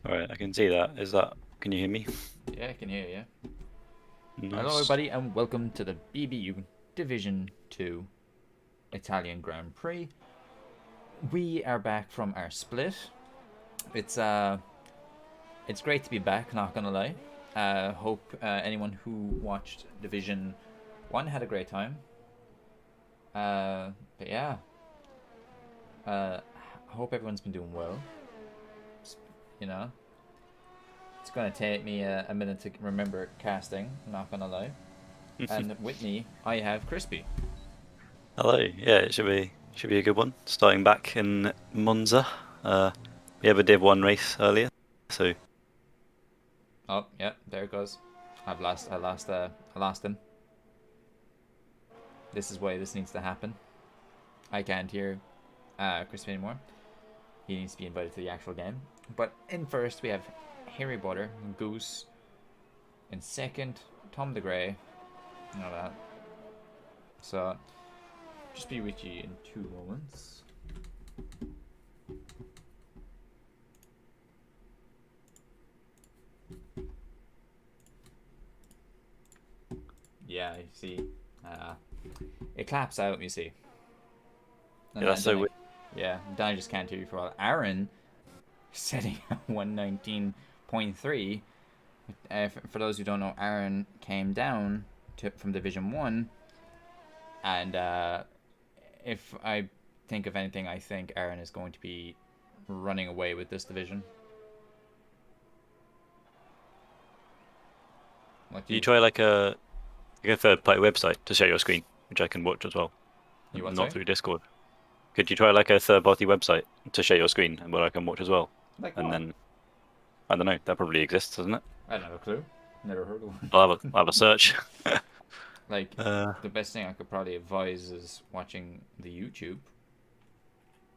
Alright, I can see that. Can you hear me? Yeah, I can hear you. Hello, Nice. everybody, and welcome to the BBU Division 2 Italian Grand Prix. We are back from our split. It's uh, it's great to be back. Not gonna lie. Hope anyone who watched Division 1 had a great time. But yeah, uh, hope everyone's been doing well. You know, it's gonna take me a minute to remember casting. Not gonna lie. And with me, I have Crispy. Hello. Yeah, it should be a good one. Starting back in Monza. We ever did one race earlier, so Oh, yeah, there it goes. I lost him. This is why this needs to happen. I can't hear Crispy anymore. He needs to be invited to the actual game. But in first, we have Harry Potter, Goose. In second, Tom the Grey. You know that. So, just be with you in 2 moments. Yeah, you see. It claps out, you see. yeah, that's so weird. Yeah, then I just can't hear you for a while. Aaron setting at 119.3. For those who don't know, Aaron came down from Division 1. And if I think of anything, I think Aaron is going to be running away with this division. What do Do you you, try like a third-party website to share your screen, which I can watch as well, you what, not sorry? through Discord? Could you try like a third-party website to share your screen and where I can watch as well? Like And what? then I don't know, that probably exists, doesn't it? I don't have a clue. Never heard of one. I'll have a search. Like, Uh, the best thing I could probably advise is watching the YouTube.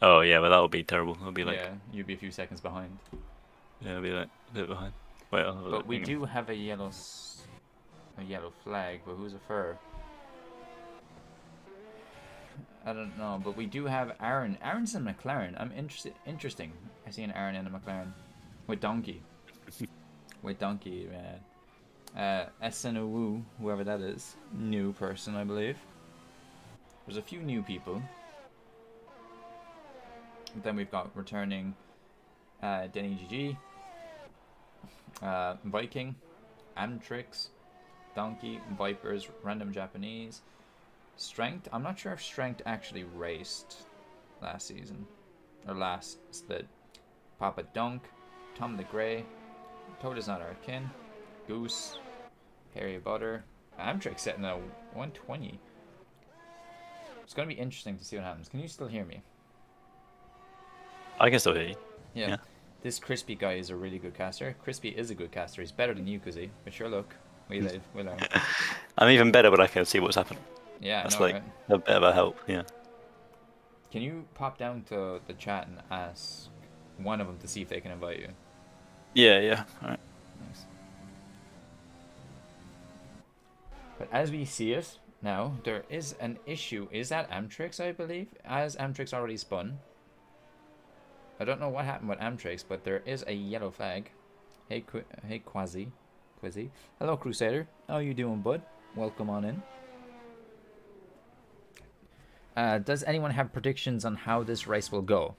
oh yeah, but that would be terrible. It'll be like Yeah, you'd be a few seconds behind. yeah, it'll be like a bit behind. Wait, I'll have a But look. we Hang on. do have a yellow flag, but who's a fur? I don't know, but we do have Aaron. Aaron's in McLaren. I'm interested. Interesting. I see an Aaron in a McLaren with Donkey. With Donkey, man. SNOU, whoever that is, new person, I believe. There's a few new people. Then we've got returning Denny GG, Viking, Amtrix, Donkey, Vipers, Random Japanese, Strength. I'm not sure if Strength actually raced last season or last split. Papa Dunk, Tom the Grey, Toad is not our kin, Goose, Harry Butter, Amtrix setting a 120. It's gonna be interesting to see what happens. Can you still hear me? I can still hear you. Yeah. Yeah. This Crispy guy is a really good caster. Crispy is a good caster. He's better than you, Kuzzy. But sure, look, we live, we learn. I'm even better when I can see what's happening. Yeah, I That's know, like right? a bit of a help. Yeah. Can you pop down to the chat and ask one of them to see if they can invite you? Yeah, yeah. All right. Nice. But as we see it now, there is an issue. Is that Amtrix, I believe? As Amtrix already spun. I don't know what happened with Amtrix, but there is a yellow flag. Hey, hey, Quizzy. Hello, Crusader. How you doing, bud? Welcome on in. Does anyone have predictions on how this race will go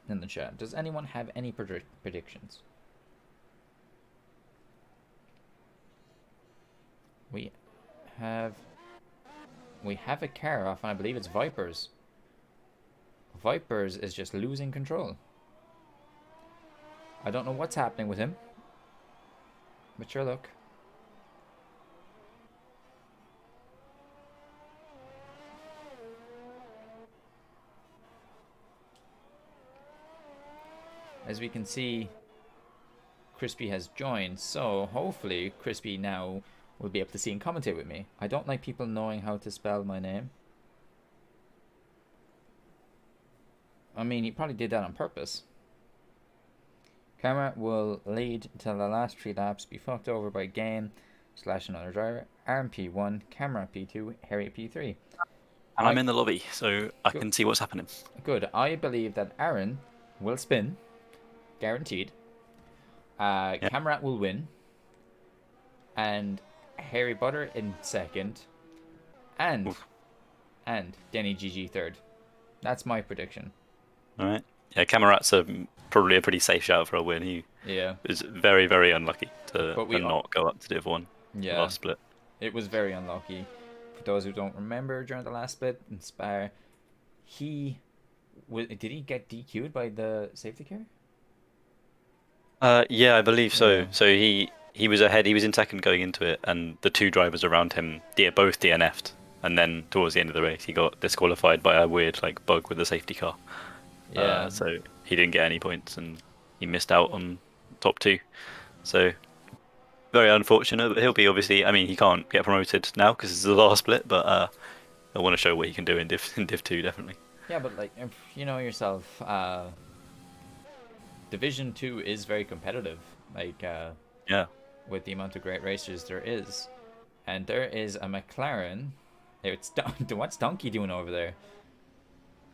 in the chat? Does anyone have any predictions? We have a car off, and I believe it's Vipers. Vipers is just losing control. I don't know what's happening with him, but sure, look. As we can see, Crispy has joined, so hopefully Crispy now will be able to see and commentate with me. I don't like people knowing how to spell my name. I mean, he probably did that on purpose. Camera will lead till the last 3 laps, be fucked over by Gain / another driver. Aaron P1, Camera P2, Harry P3. And I'm in the lobby, so I Good. can see what's happening. Good. I believe that Aaron will spin, guaranteed. Yeah. Kamrat will win, and Harry Potter in second, and Oof. Denny GG third. That's my prediction. All right. Yeah, Camerat's probably a pretty safe shout for a win. He Yeah, was very, very unlucky but to not go up to Div 1 the yeah, last split. it was very unlucky. For those who don't remember, during the last split in Spar, he did he get DQ'd by the safety car? Yeah, I believe Yeah, so. So he was ahead. He was in second going into it, and the two drivers around him, both DNF'd. And then towards the end of the race, he got disqualified by a weird like bug with the safety car. yeah, So he didn't get any points, and he missed out on top two. So very unfortunate. But he'll be obviously. I mean, he can't get promoted now because it's the last split. But I want to show what he can do in Div 2 definitely. yeah. But like, if you know yourself, Division Two is very competitive. Like, Yeah, with the amount of great racers there is, and there is a McLaren. It's what's Donkey doing over there?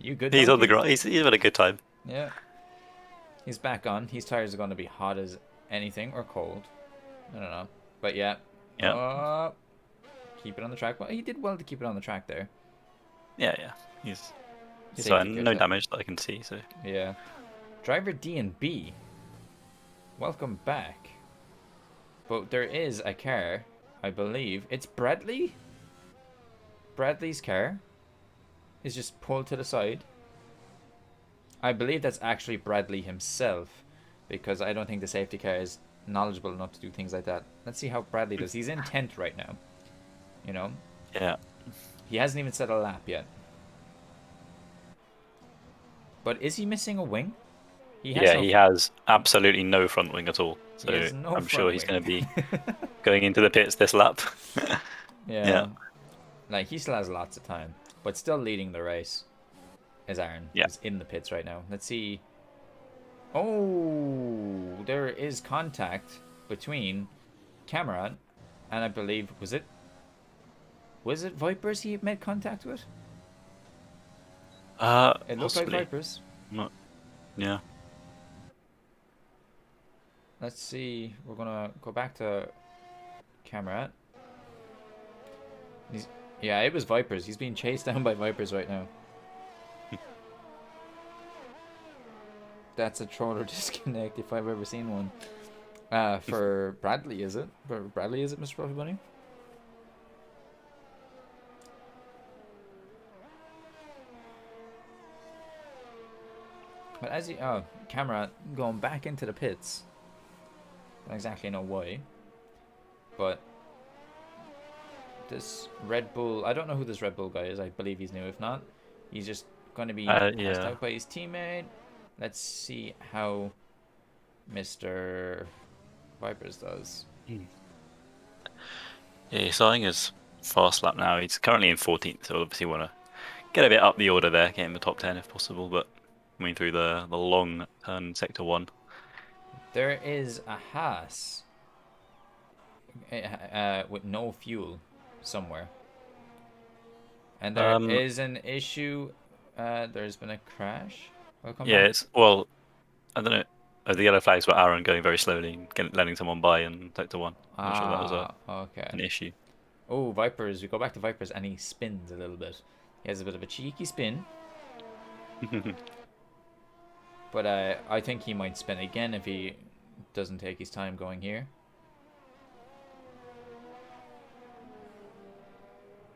You good, he's on the Donkey? ground. He's had a good time. Yeah, he's back on. His tires are going to be hot as anything or cold. I don't know, but yeah. Yeah, Keep it on the track. Well, he did well to keep it on the track there. yeah. He's Safety fine. cars No up. damage that I can see. So Yeah. Driver D and B, welcome back. But there is a car, I believe. It's Bradley? Bradley's car is just pulled to the side. I believe that's actually Bradley himself, because I don't think the safety car is knowledgeable enough to do things like that. Let's see how Bradley does. He's in 10th right now. You know? yeah. He hasn't even set a lap yet. But is he missing a wing? He has Yeah, no. he has absolutely no front wing at all. He So has no I'm sure front he's wing. going to be going into the pits this lap. Yeah, Yeah. Like, he still has lots of time. But still leading the race is Aaron. yeah. He's in the pits right now. Let's see. Oh, there is contact between Cameron and I believe, was it Vipers he made contact with? It looked like Possibly. Vipers. Not, yeah. Let's see. We're gonna go back to Cameron. Yeah, it was Vipers. He's being chased down by Vipers right now. That's a troller disconnect if I've ever seen one. For Bradley, is it? For Bradley, is it, Mr. Fluffy Bunny? But as you, camera going back into the pits. Don't exactly know why, but this Red Bull, I don't know who this Red Bull guy is. I believe he's new. If not, he's just going to be passed Yeah. out by his teammate. Let's see how Mr. Vipers does. Hmm. Yeah, he's starting his fast lap now. He's currently in 14th, so obviously want to get a bit up the order there, get in the top 10 if possible. But coming through the long turn in sector 1. There is a Haas with no fuel somewhere. And there is an issue. There's been a crash. Welcome Yeah, back. it's well, I don't know. The yellow flags were Aaron going very slowly and letting someone by in sector 1. I'm not sure that was Okay. an issue. Oh, Vipers. We go back to Vipers, and he spins a little bit. He has a bit of a cheeky spin. But I think he might spin again if he doesn't take his time going here.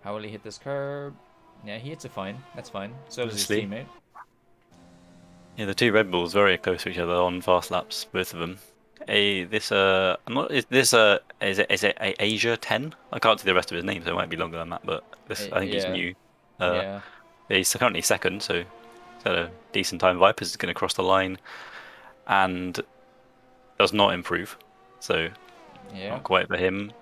How will he hit this curb? Yeah, he hits it fine. That's fine. So does his teammate. Yeah, the two Red Bulls very close to each other on fast laps, both of them. I'm not. Is it a Asia 10? I can't see the rest of his name, so it might be longer than that. But this, I think he's Yeah. new. Yeah. He's currently second, so he's had a decent time. Vipers is going to cross the line, and does not improve, so Yeah. not quite for him.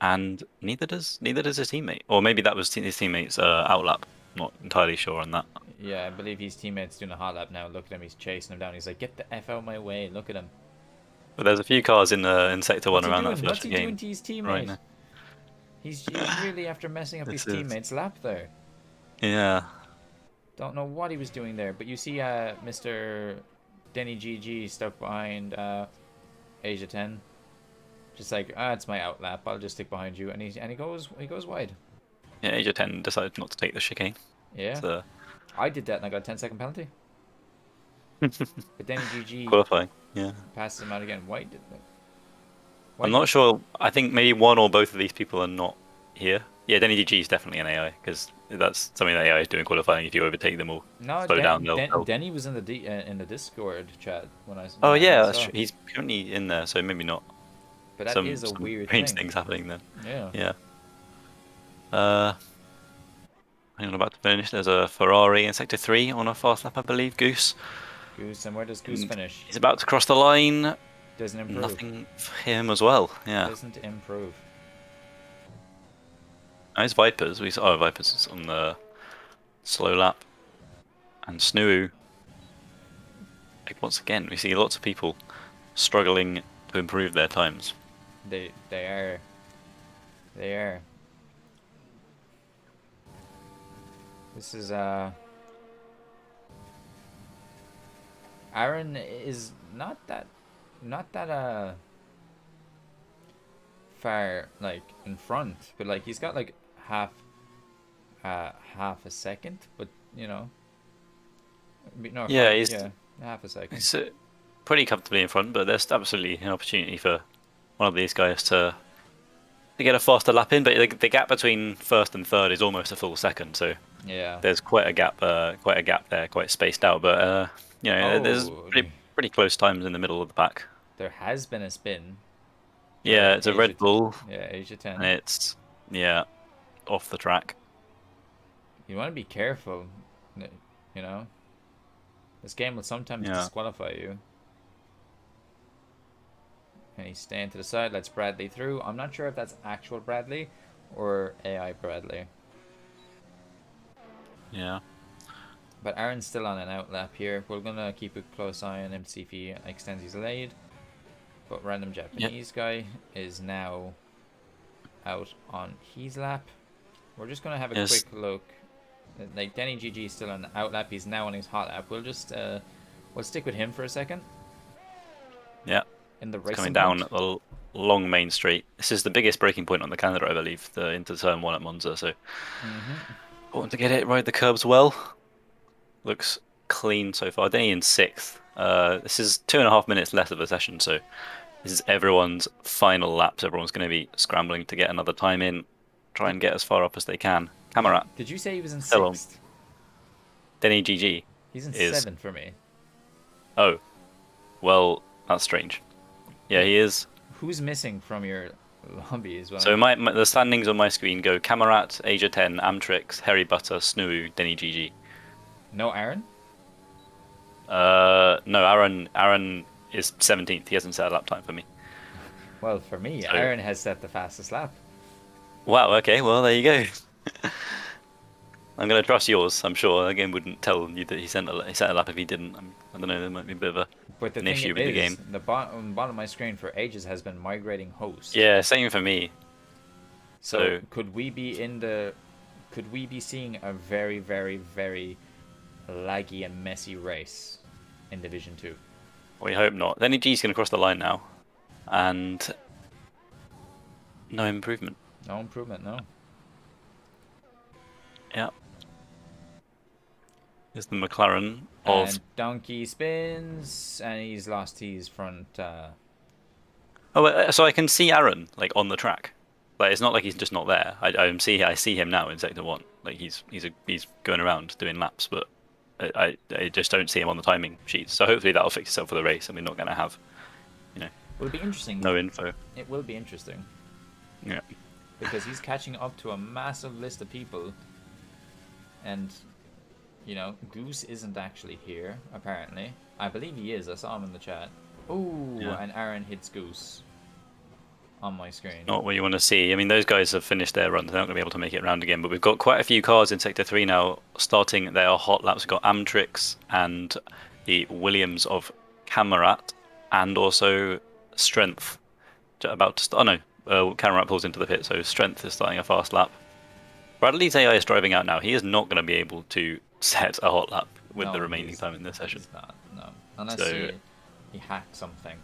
And neither does his teammate, or maybe that was his teammate's outlap. Not entirely sure on that. Yeah, I believe his teammate's doing a hot lap now. Look at him, he's chasing him down. He's like, get the F out of my way. Look at him. But there's a few cars in sector 1 around that What's first he game doing to his teammate? right now. He's really after messing up his This is- teammate's lap there. Yeah. Don't know what he was doing there, but you see Mr. Denny GG stuck behind Asia 10. Just like, it's my outlap. I'll just stick behind you, and he goes wide. Yeah, Asia 10 decided not to take the chicane. Yeah, So I did that, and I got a 10-second penalty. But then GG qualifying. Yeah. passes him out again. Why did that? I'm Why? not sure. I think maybe one or both of these people are not here. Yeah, Denny DG is definitely an AI because that's something that AI is doing qualifying. If you overtake them or No, slow down, they'll. Denny was in the in the Discord chat when Oh I yeah, that's saw. true. He's currently in there, so maybe not. But that Some is a weird strange thing. things happening then. Yeah. Yeah. Uh, hang on, about to finish. There's a Ferrari in sector 3 on a fast lap, I believe. Goose. Goose, and where does Goose And finish? he's about to cross the line. Doesn't improve. Nothing for him as well. Yeah. Doesn't improve. Nice Vipers. We saw Vipers is on the slow lap, and Snoo. Like, once again, we see lots of people struggling to improve their times. They are. They are. This is Aaron is not that far like in front, but like he's got like half a second, but you know, no, Yeah, he's yeah, half a second. he's pretty comfortably in front, but there's absolutely an opportunity for one of these guys to get a faster lap in. But the gap between first and third is almost a full second, so Yeah. there's quite a gap there, quite spaced out. But you know, there's Oh, pretty close times in the middle of the pack. there has been a spin Yeah, for it's a Red Bull, yeah, Asia and 10. it's yeah off the track. You want to be careful, you know. This game will sometimes Yeah. disqualify you. And he's staying to the side. Let's Bradley through. I'm not sure if that's actual Bradley or AI Bradley. Yeah. But Aaron's still on an outlap here. We're going to keep a close eye on him to see if he extends his lead. But random Japanese guy is now out on his lap. We're just going to have a quick look. Like Denny GG is still on the outlap. He's now on his hot lap. We'll just we'll stick with him for a second. Yeah. In the racing Coming down the long main straight. This is the biggest braking point on the calendar, I believe, into turn 1 at Monza. So important to get it right the curbs well. Looks clean so far. Denny in 6th. This is 2.5 minutes less of a session, so this is everyone's final laps. Everyone's going to be scrambling to get another time in, try and get as far up as they can. Camera. Did you say he was in Hello. 6th? Denny GG. He's in 7th for me. Oh, well, that's strange. Yeah, he is. Who's missing from your lobby as well? So the standings on my screen go Camerat, Asia 10, Amtrix, Harry Butter, Snoo, Denny GG. No Aaron? No, Aaron is 17th. He hasn't set a lap time for me. Well, for me, Aaron has set the fastest lap. Wow, okay, well, there you go. I'm going to trust yours, I'm sure. The game wouldn't tell you that he set a lap if he didn't. I don't know, there might be a bit of an issue with the game. The bottom of my screen for ages has been migrating host. Yeah, same for me. So could we be seeing a very, very, very laggy and messy race in Division 2? We hope not. Then G's going to cross the line now. And no improvement. No improvement, no. Yeah. Here's the McLaren of... And Donkey spins, and he's lost his front... Oh, so I can see Aaron, like, on the track. Like, it's not like he's just not there. I see him now in Sector 1. Like, he's going around doing laps, but I just don't see him on the timing sheets. So hopefully that'll fix itself for the race, and we're not going to have, you know... It'll be interesting. No info. It will be interesting. Yeah. Because he's catching up to a massive list of people. And, you know, Goose isn't actually here, apparently. I believe he is. I saw him in the chat. Ooh, Yeah. And Aaron hits Goose on my screen. Not what you want to see. I mean, those guys have finished their run. They're not going to be able to make it around again. But we've got quite a few cars in Sector 3 now starting their hot laps. We've got Amtrix and the Williams of Camerat and also Strength. About to start. Oh, no. Camerat pulls into the pit, so Strength is starting a fast lap. Bradley's AI is driving out now. He is not going to be able to set a hot lap with the remaining time in this session. He's not, no. Unless he hacked something.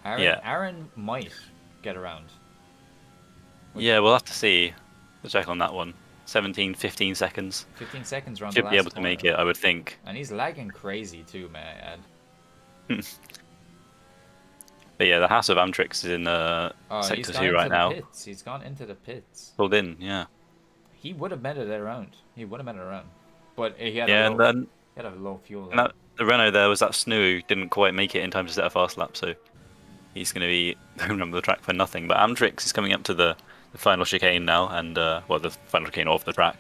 Yeah. Aaron might get around. With Yeah, we'll have to see. We'll check on that one. 17, 15 seconds. 15 seconds around the Should be last able to corner. make it, I would think. And he's lagging crazy too, may I add. But yeah, the House of Amtrix is in Oh, he's Sector gone 2 into right the now. pits. He's gone into the pits. Pulled in, yeah. He would have made it around. He would have made it around. But he had a Yeah, low and then he had a low fuel and level. the Renault there was that Snoo who didn't quite make it in time to set a fast lap, so he's going to be remember the track for nothing. But Amtrix is coming up to the final chicane now, and well, the final chicane of the track.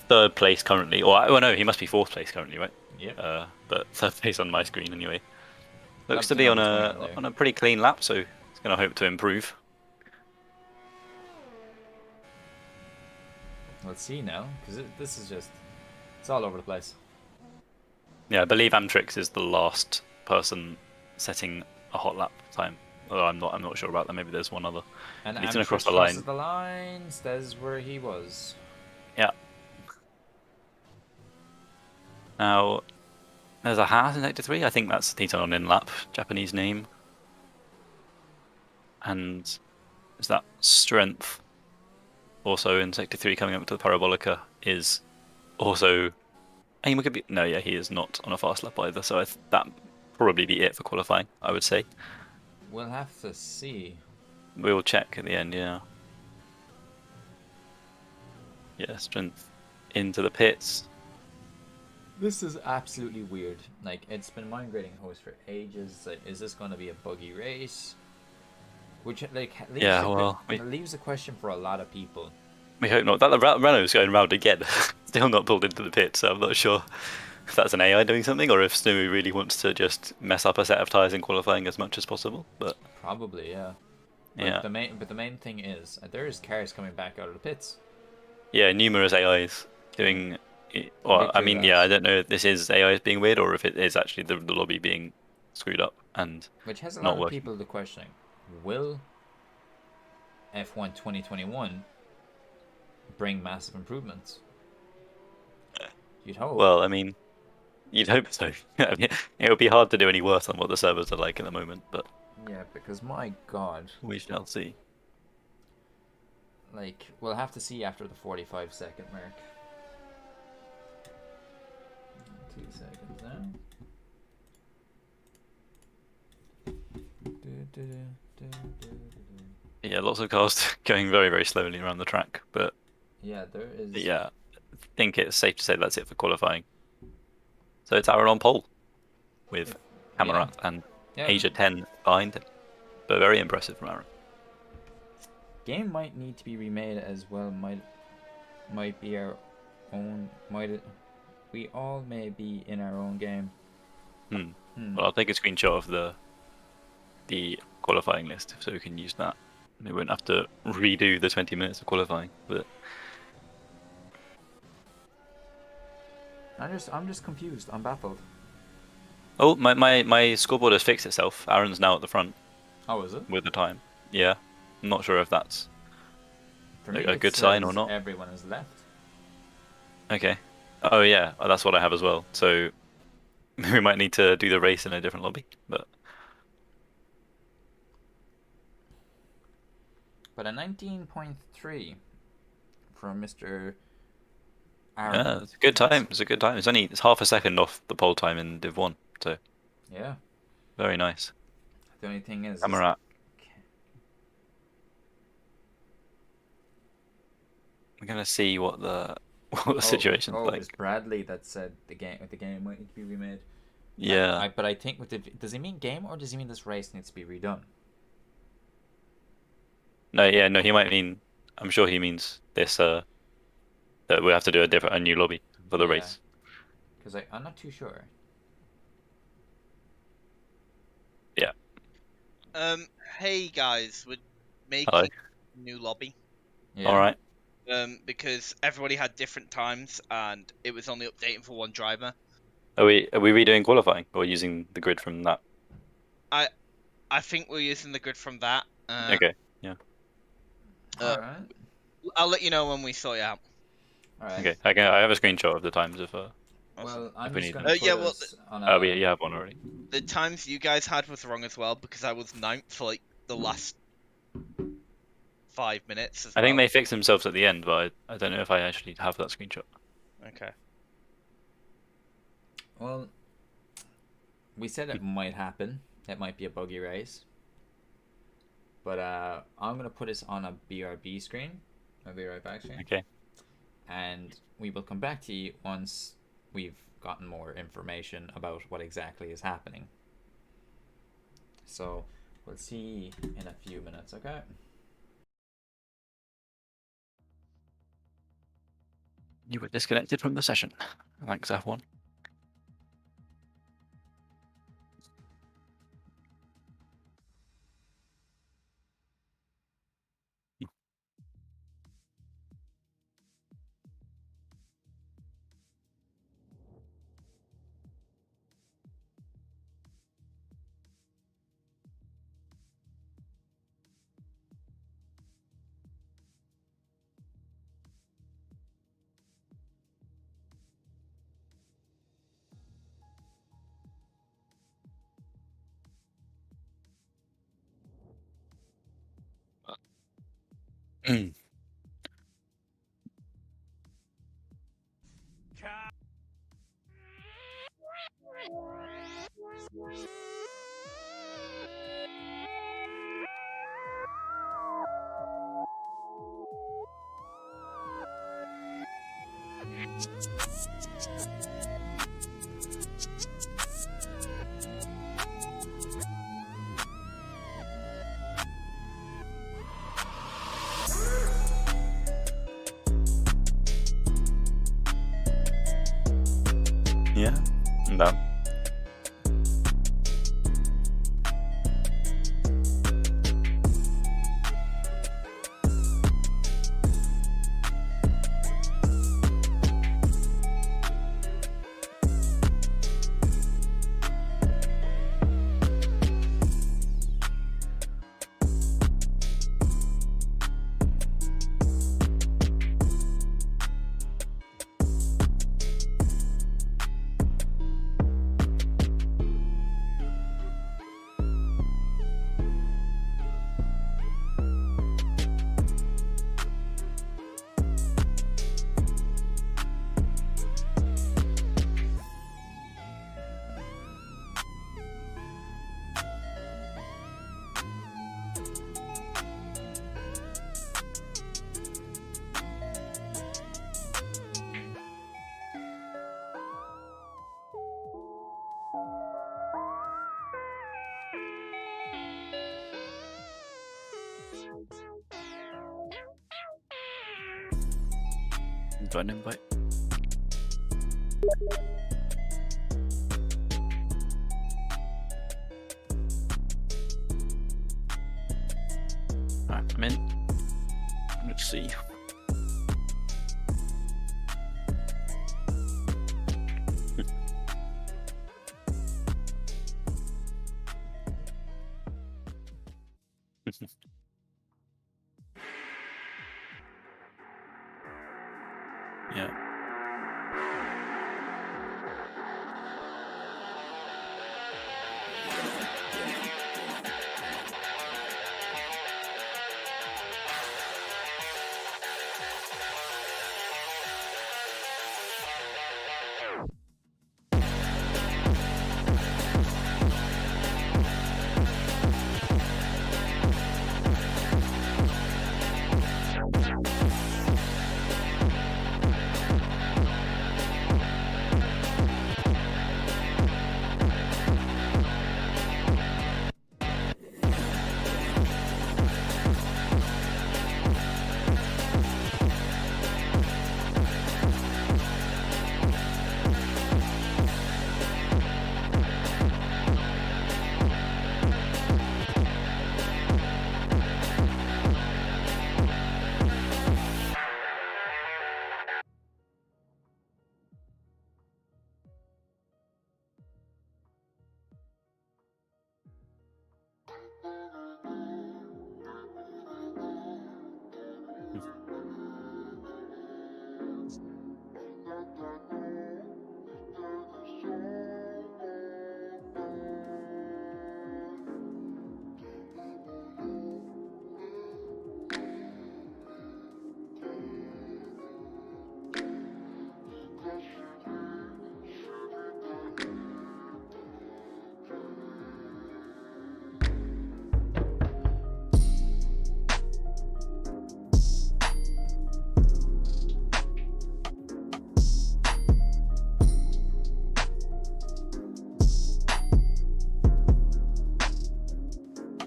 Third place currently, or well, no, he must be fourth place currently, right? Yep. But third place on my screen anyway. Looks Lap to to be on number 20 on there. a pretty clean lap, so he's going to hope to improve. Let's see now, because this is just it's all over the place. Yeah, I believe Amtrix is the last person setting a hot lap time. Although I'm not sure about that. Maybe there's one other. And He's gonna Amtrix cross the crosses line. the line, stays where he was. Yeah. Now there's a Haas in Sector 3. I think that's he's on in lap, Japanese name. And is that Strength also in Sector 3 coming up to the Parabolica is also aim could be no, yeah, he is not on a fast lap either, so that probably be it for qualifying, I would say. We'll have to see. We'll check at the end, yeah. Yeah, Strength into the pits. This is absolutely weird. Like, it's been migrating host for ages. Like, is this going to be a buggy race? Which, like, leaves, Yeah, a, well, leaves a question for a lot of people. we hope not. That the Renault's going round again. Still not pulled into the pit, so I'm not sure if that's an AI doing something or if Snooey really wants to just mess up a set of tyres in qualifying as much as possible. But Probably, yeah. But yeah, the main thing is there is cars coming back out of the pits. yeah, numerous AIs doing. Well, I Victory mean, yeah, I laps. don't know if this is AIs being weird or if it is actually the lobby being screwed up and Which has a lot not of working. people to questioning. Will F1 2021 bring massive improvements? You'd hope. Well, I mean, you'd hope so. I mean, it would be hard to do any worse than what the servers are like at the moment, but Yeah, because my god. we shall see. Like, we'll have to see after the 45-second mark. 2 seconds now. Yeah, lots of cars going very, very slowly around the track, but Yeah, there is. yeah, I think it's safe to say that's it for qualifying. So it's Aaron on pole with Amarat and Yeah. Asia 10 behind him, but very impressive from Aaron. Game might need to be remade as well. Might be our own. Might it? We all may be in our own game. Well, I'll take a screenshot of the qualifying list so we can use that. We won't have to redo the 20 minutes of qualifying, but I'm just confused. I'm baffled. oh, my scoreboard has fixed itself. Aaron's now at the front Oh, is it? with the time. Yeah, I'm not sure if that's For me, a it good sign or says not. Everyone has left. Okay. Oh yeah, that's what I have as well. So we might need to do the race in a different lobby, but But a 19.3 from Mr. Aaron. yeah, it's a good time. It's a good time. It's half a second off the pole time in Div 1, so Yeah. very nice. The only thing is. Amarat. We're gonna see what the situation's it like. was Bradley that said the game might need to be remade. Yeah. But I think does he mean game or does he mean this race needs to be redone? No, yeah, no, he might mean. I'm sure he means this. That we have to do a new lobby for the race. Because I'm not too sure. Yeah. Hey guys, we're making Hello. a new lobby. Yeah. All right. Because everybody had different times and it was only updating for one driver. Are we redoing qualifying or using the grid from that? I think we're using the grid from that. Okay. Yeah. All right. I'll let you know when we sort it out. All right. Okay. I have a screenshot of the times of Well, I'm If we just need going them. to put Yeah, well, us on Oh, a... you have one already. The times you guys had was wrong as well because I was ninth for like the last 5 minutes as I think well. they fix themselves at the end, but I don't know if I actually have that screenshot. Okay. Well, we said it might happen. It might be a buggy race. But I'm going to put us on a BRB screen. I'll be right back screen. Okay. And we will come back to you once we've gotten more information about what exactly is happening. So we'll see in a few minutes, okay? You were disconnected from the session. Thanks, F1. Yeah, I'm done. Do an invite. Alright, I'm in. Let's see. Yeah.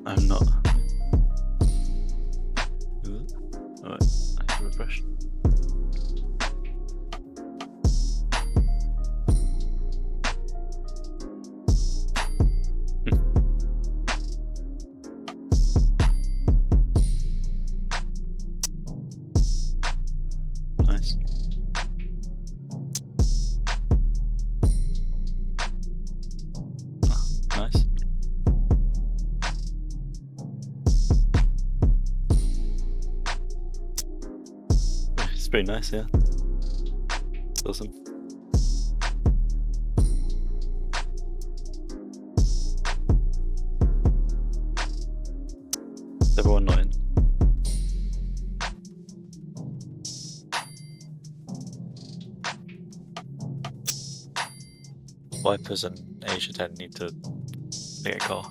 I'm not. Alright, I can refresh. Nice. Nice. It's pretty nice, yeah. It's awesome. Is everyone not in? Vipers and Asia 10 need to pick a car.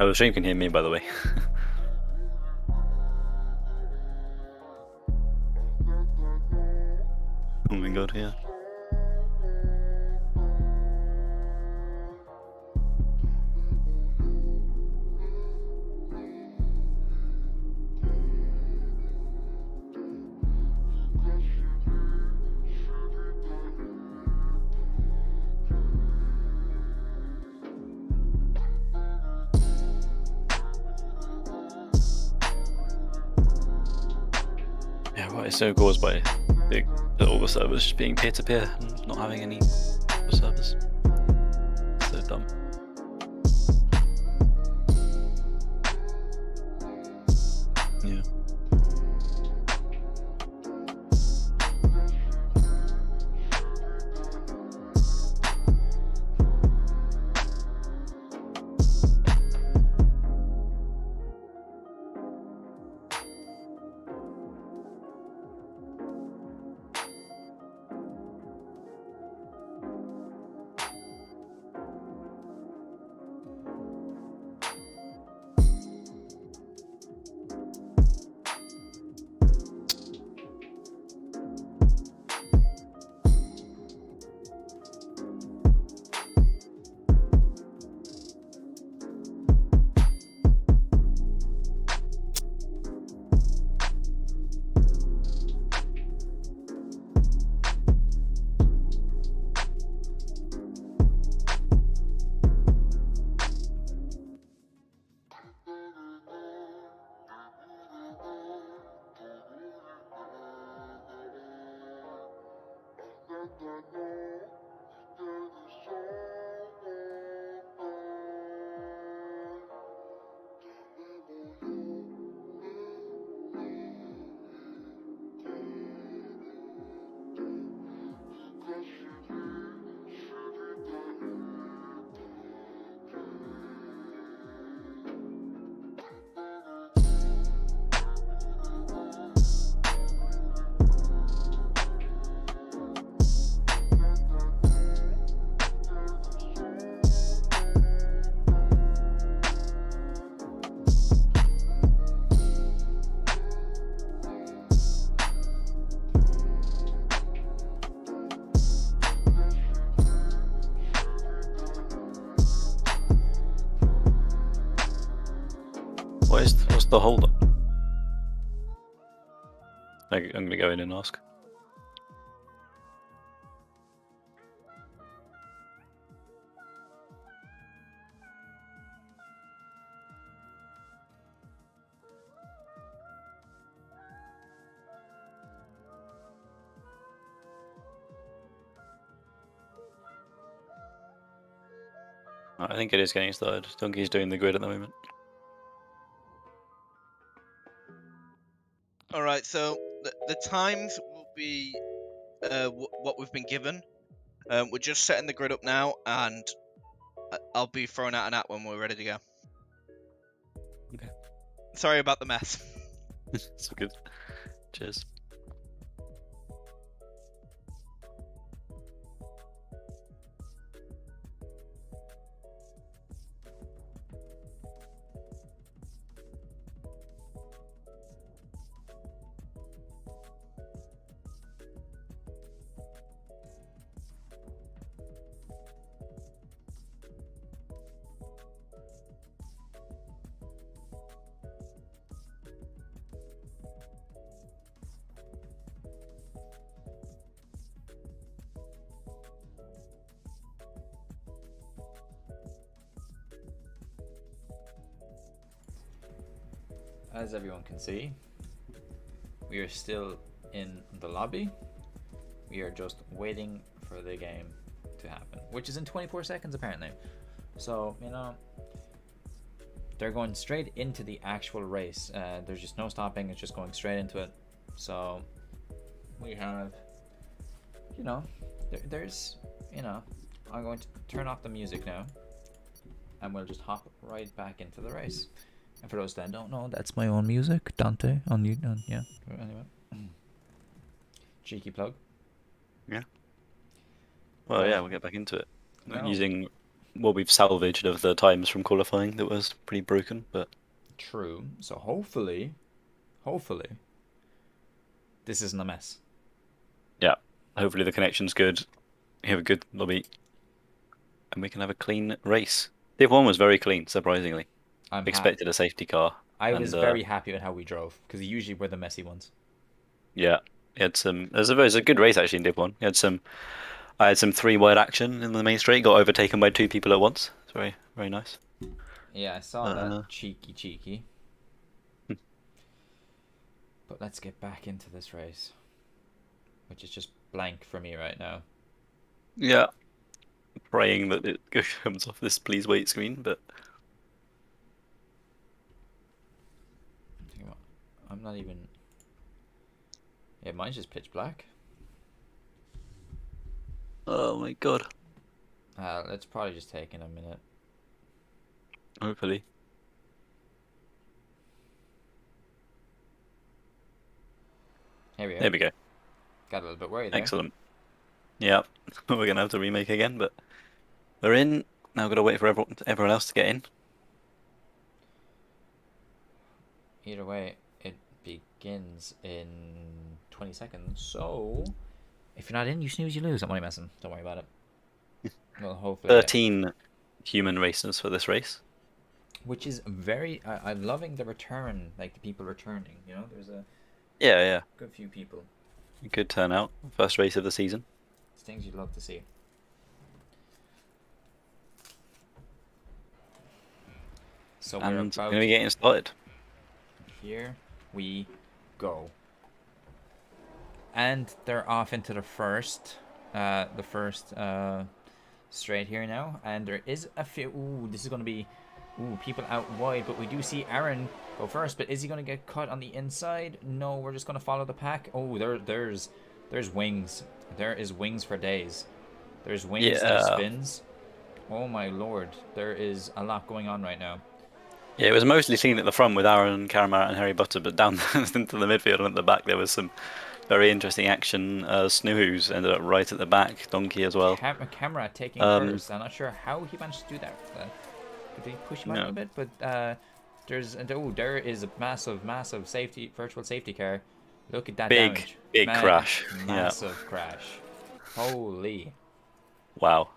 Oh, the stream can hear me, by the way. Oh my god, yeah. Yeah, right, it's so caused by all the servers just being peer-to-peer and not having any servers. So dumb. Yeah. What's the hold up? I'm gonna go in and ask. I think it is getting started. Donkey's doing the grid at the moment. Alright, so the times will be what we've been given. We're just setting the grid up now, and I'll be throwing out an app when we're ready to go. Okay. Sorry about the mess. It's all good. Cheers. as everyone can see, we are still in the lobby. We are just waiting for the game to happen, which is in 24 seconds apparently. So, you know, they're going straight into the actual race. There's just no stopping, it's just going straight into it. So, we have, you know, there's, you know, I'm going to turn off the music now, and we'll just hop right back into the race. And for those that don't know, that's my own music, Dante, on you, yeah, anyway. Cheeky plug. Yeah. Well, yeah, we'll get back into it. No. Using what we've salvaged of the times from qualifying that was pretty broken, but... True. So hopefully, this isn't a mess. Yeah. Hopefully the connection's good. We have a good lobby. And we can have a clean race. Div 1 was very clean, surprisingly. Expected a safety car. I was very happy with how we drove, because usually we're the messy ones. Yeah. It was a good race actually in Div 1. I had some 3-wide action in the main straight, got overtaken by 2 people at once. It's very, very nice. Yeah, I saw that. Cheeky. But let's get back into this race, which is just blank for me right now. Yeah. Praying that it comes off this please wait screen, but... I'm not even... Yeah, mine's just pitch black. Oh my god. Let's probably just take in a minute. Hopefully. Here we go. There we go. Got a little bit worried there. Excellent. Yeah, we're gonna have to remake again, but we're in. Now gotta wait for everyone else to get in. Either way, it begins in 20 seconds. So, if you're not in, you snooze, you lose. I'm only messing. Don't worry about it. Well, hopefully. 13 human racers for this race. Which is very... I'm loving the return, like the people returning, you know? There's a... Yeah. Good few people. Good turnout. First race of the season. It's things you'd love to see. So we're And about... going to be getting started. Here we go. And they're off into the first straight here now. And there is a few... Ooh, this is going to be... Ooh, people out wide. But we do see Aaron go first. But is he going to get cut on the inside? No, we're just going to follow the pack. Oh, there's wings. There is wings for days. There's wings, there's spins. Oh my lord. There is a lot going on right now. Yeah, it was mostly seen at the front with Aaron, Karamat and Harry Butter, but down into the midfield and at the back there was some very interesting action. Snooze ended up right at the back, Donkey as well. Camera taking first. I'm not sure how he managed to do that. Did he push him out a little bit? But there is a massive virtual safety car. Look at that damage. Big crash. Massive crash. Holy. Wow.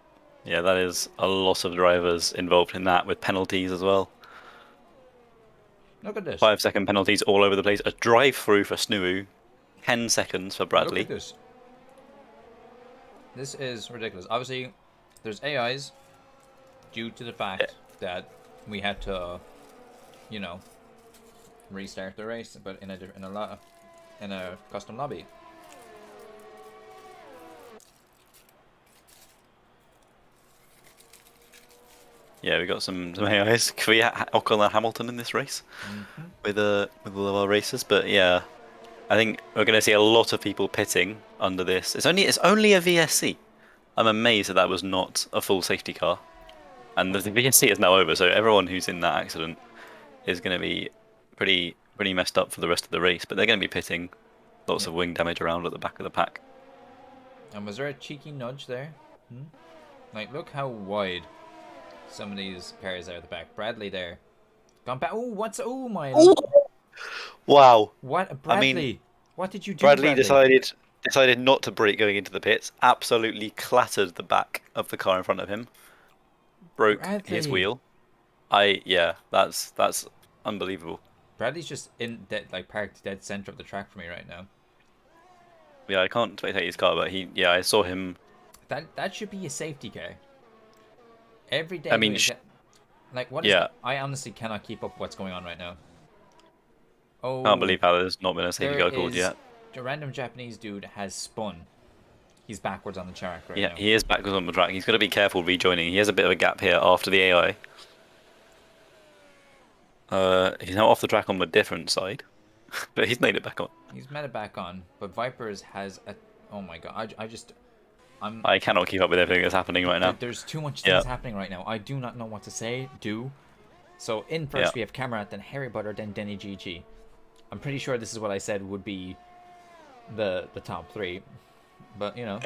Yeah, that is a lot of drivers involved in that with penalties as well. Look at this. 5-second penalties all over the place. A drive-through for Snoo. 10 seconds for Bradley. Look at this. This is ridiculous. Obviously, there's AIs due to the fact that we had to, you know, restart the race, but in a custom lobby. Yeah, we got some AIs. Can we Ocon Hamilton in this race with all of our racers? But yeah, I think we're going to see a lot of people pitting under this. It's only a VSC. I'm amazed that was not a full safety car, and the VSC is now over. So everyone who's in that accident is going to be pretty messed up for the rest of the race. But they're going to be pitting. Lots of wing damage around at the back of the pack. And was there a cheeky nudge there? Like, look how wide some of these cars are at the back. Bradley there. Gone back. Oh, my. Ooh. Wow. What, Bradley? I mean, what did you do, Bradley decided not to brake going into the pits. Absolutely clattered the back of the car in front of him. Broke his wheel. That's unbelievable. Bradley's just parked dead center of the track for me right now. Yeah, I can't spectate his car, but I saw him. That should be a safety car. Every day. I mean, what is? Yeah. I honestly cannot keep up what's going on right now. Can't Oh, believe how there's not been a safety there car called is yet. the random Japanese dude has spun. He's backwards on the track right Yeah, now. he is backwards on the track. He's got to be careful rejoining. He has a bit of a gap here after the AI. He's now off the track on the different side, but he's made it back on. He's made it back on, but Vipers has a. Oh my god! I'm. I cannot keep up with everything that's happening right now. There's too much Yeah, things happening right now. I do not know what to say. Do. So in yeah. first we have Cameron, then Harry Butter, then Denny GG. I'm pretty sure this is what I said would be the top three, but you know,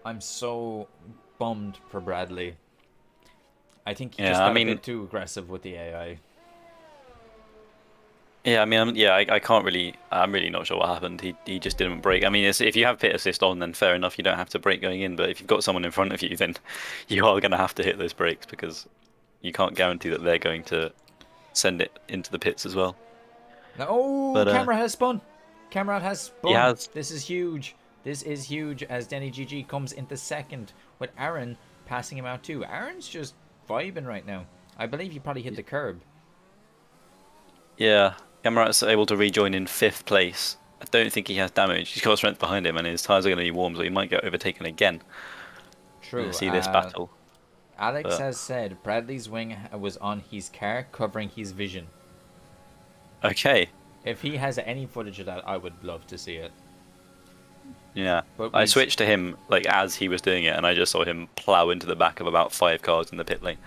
I'm so bummed for Bradley. I think he just Yeah, I got a mean, bit too aggressive with the AI. yeah, I mean, I can't really. I'm really not sure what happened. He just didn't brake. I mean, if you have pit assist on, then fair enough. You don't have to brake going in. But if you've got someone in front of you, then you are going to have to hit those brakes because you can't guarantee that they're going to send it into the pits as well. Now, oh, But camera has spun. Camera has he spun. has. This is huge. This is huge as Denny GG comes into second with Aaron passing him out too. Aaron's just vibing right now. I believe he probably hit the curb. Yeah, Gamrat's able to rejoin in 5th place. I don't think he has damage. He's got strength behind him, and his tyres are going to be warm, so he might get overtaken again. True. See this battle. Alex But has said Bradley's wing was on his car, covering his vision. okay, If he has any footage of that, I would love to see it. yeah. But I switched to him like as he was doing it, and I just saw him plow into the back of about 5 cars in the pit lane.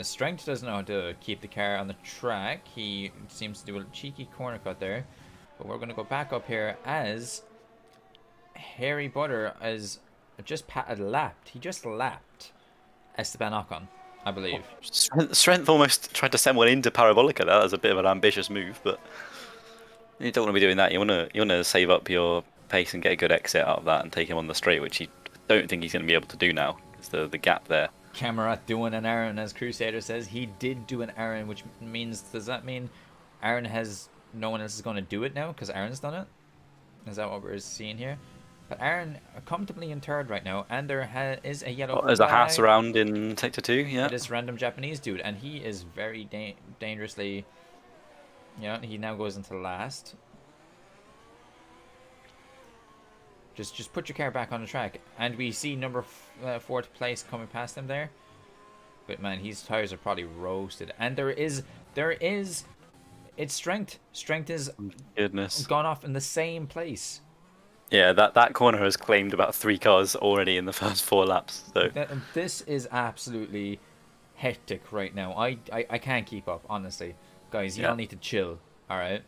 Strength doesn't know how to keep the car on the track. He seems to do a cheeky corner cut there. But we're going to go back up here as Harry Butter is just lapped. He just lapped Esteban Ocon, I believe. Strength almost tried to send one into Parabolica. That was a bit of an ambitious move, but you don't want to be doing that. You want to save up your pace and get a good exit out of that and take him on the straight, which I don't think he's going to be able to do now. It's the gap there. Camerat doing an Aaron, as Crusader says. He did do an Aaron, which means, does that mean Aaron has, no one else is going to do it now because Aaron's done it? Is that what we're seeing here? But Aaron comfortably in third right now, and there is a yellow There's a flag. Haas around in sector 2, yeah. This random Japanese dude, and he is very dangerously. Yeah, he now goes into last. Just put your car back on the track, and we see number 4th place coming past him there. But man, his tires are probably roasted, and there is it's strength. Strength is Goodness. gone off in the same place. Yeah, that corner has claimed about 3 cars already in the first 4 laps. So This is absolutely hectic right now. I can't keep up, honestly. Guys, you all need to chill, alright?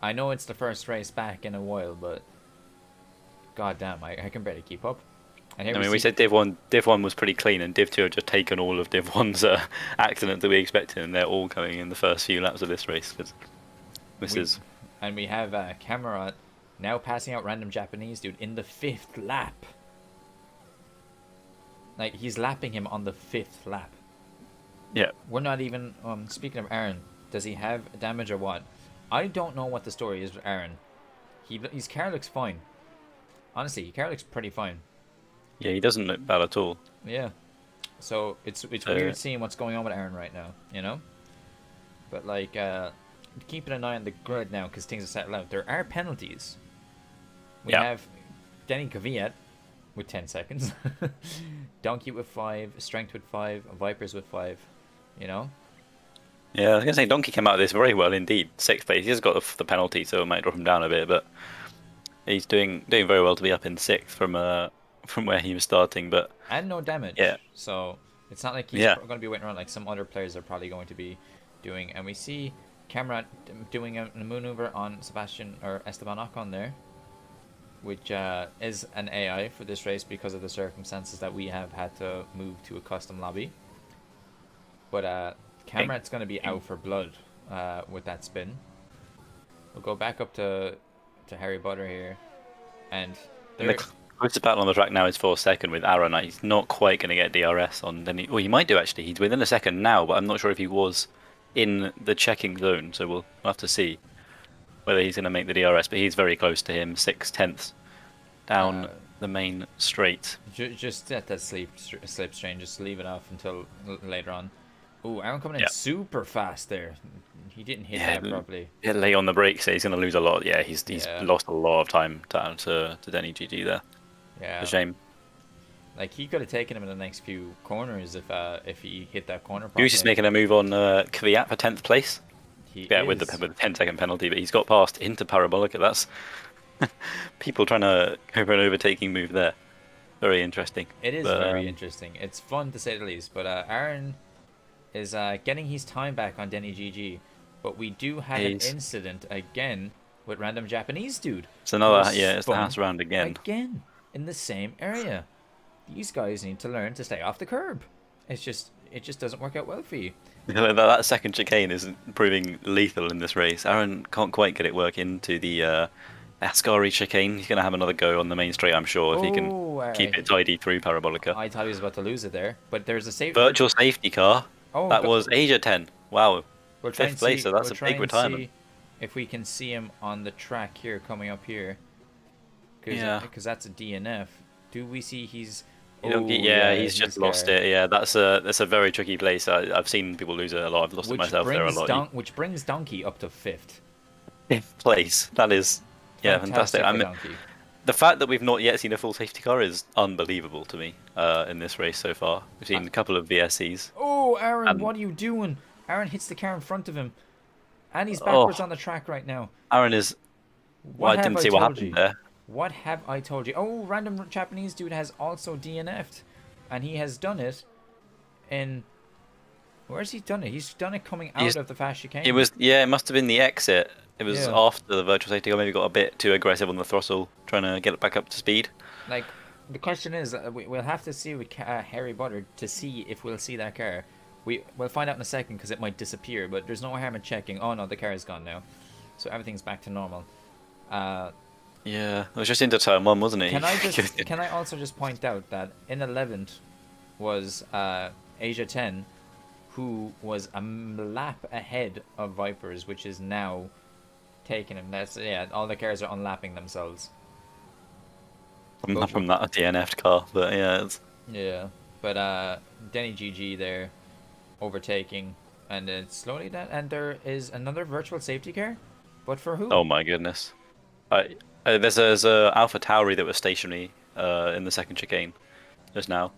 I know it's the first race back in a while, but god damn, I can barely keep up. And I mean, we said Div 1 was pretty clean, and Div 2 have just taken all of Div 1's accidents that we expected, and they're all coming in the first few laps of this race. And we have Cameron now passing out random Japanese dude in the 5th lap. Like, he's lapping him on the 5th lap. Yeah. We're not even... speaking of Aaron, does he have damage or what? I don't know what the story is with Aaron. His car looks fine. Honestly, his car looks pretty fine. Yeah, he doesn't look bad at all. Yeah. So, it's weird seeing what's going on with Aaron right now, you know? But, like, keeping an eye on the grid now, because things are settled out. There are penalties. We have Denny Kvyat with 10 seconds. Donkey with 5, Strength with 5, Vipers with 5, you know? Yeah, I was going to say, Donkey came out of this very well indeed. 6th place. He has got the penalty, so it might drop him down a bit, but he's doing very well to be up in 6th from where he was starting. But and no damage. Yeah. So it's not like he's going to be waiting around like some other players are probably going to be doing. And we see Cameron doing a maneuver on Sebastian or Esteban Ocon there, which is an AI for this race because of the circumstances that we have had to move to a custom lobby. But Cameron's going to be out for blood with that spin. We'll go back up to Harry Butter here, and the closest battle on the track now is for second with Aaron. He's not quite going to get DRS on. Well, he might do actually. He's within a second now, but I'm not sure if he was in the checking zone. So we'll have to see whether he's going to make the DRS. But he's very close to him, 6/10 down the main straight. Just let that slipstream. Just leave it off until later on. Oh, Aaron coming in Yeah. super fast there. He didn't hit Yeah, that properly. late on the brakes, so he's going to lose a lot. Yeah, he's Yeah, lost a lot of time to Denny GG there. It's a yeah. shame. Like he could have taken him in the next few corners if he hit that corner Goose is properly. making a move on Kvyat for 10th place. He Yeah, is. with the 10-second penalty, but he's got past into Parabolica. That's people trying to go for an overtaking move there. Very interesting. It is But very interesting. It's fun to say the least. But Aaron is getting his time back on Denny GG. But we do have an he's incident again with random Japanese dude. it's who another was it's the spun house round again. again in the same area. These guys need to learn to stay off the curb. It just doesn't work out well for you. That second chicane is proving lethal in this race. Aaron can't quite get it work into the Ascari chicane. He's going to have another go on the main straight, I'm sure, if he can keep it tidy through Parabolica. I thought he was about to lose it there, but there's a safety. Virtual safety car. Oh, That was Asia 10. Wow. we'll try 5th and place, see, so that's we'll a try big and retirement. see if we can see him on the track here, coming up here. Yeah. Because that's a DNF. Do we see he's? He's just lost it. Yeah, that's a very tricky place. I've seen people lose it a lot. I've lost it myself there a lot. Which brings Donkey up to 5th. 5th place. That is, yeah, fantastic. for I mean, Donkey. the fact that we've not yet seen a full safety car is unbelievable to me in this race so far. We've seen a couple of VSCs. Oh, Aaron, And- what are you doing? Aaron hits the car in front of him, and he's backwards on the track right now. Aaron is. Well, I have didn't see what told happened you? there. What have I told you? Oh, random Japanese dude has also DNF'd, and he has done it in. Where's he done it? He's done it coming out of the fast chicane. It must have been the exit. It was Yeah. after the virtual safety car. Maybe got a bit too aggressive on the throttle, trying to get it back up to speed. Like, the question is, we'll have to see with Harry Butter to see if we'll see that car. We'll find out in a second because it might disappear, but there's no harm in checking. Oh no, the car is gone now, so everything's back to normal. Yeah, it was just into turn 1, wasn't it? Can I also just point out that in 11th was Asia 10, who was a lap ahead of Vipers, which is now taking him. All the cars are unlapping themselves. from that DNF car, but yeah, Yeah, but Denny GG there, overtaking, and it's slowly that, and there is another virtual safety car, but for who? oh my goodness. There's a Alpha Tauri that was stationary in the second chicane just now.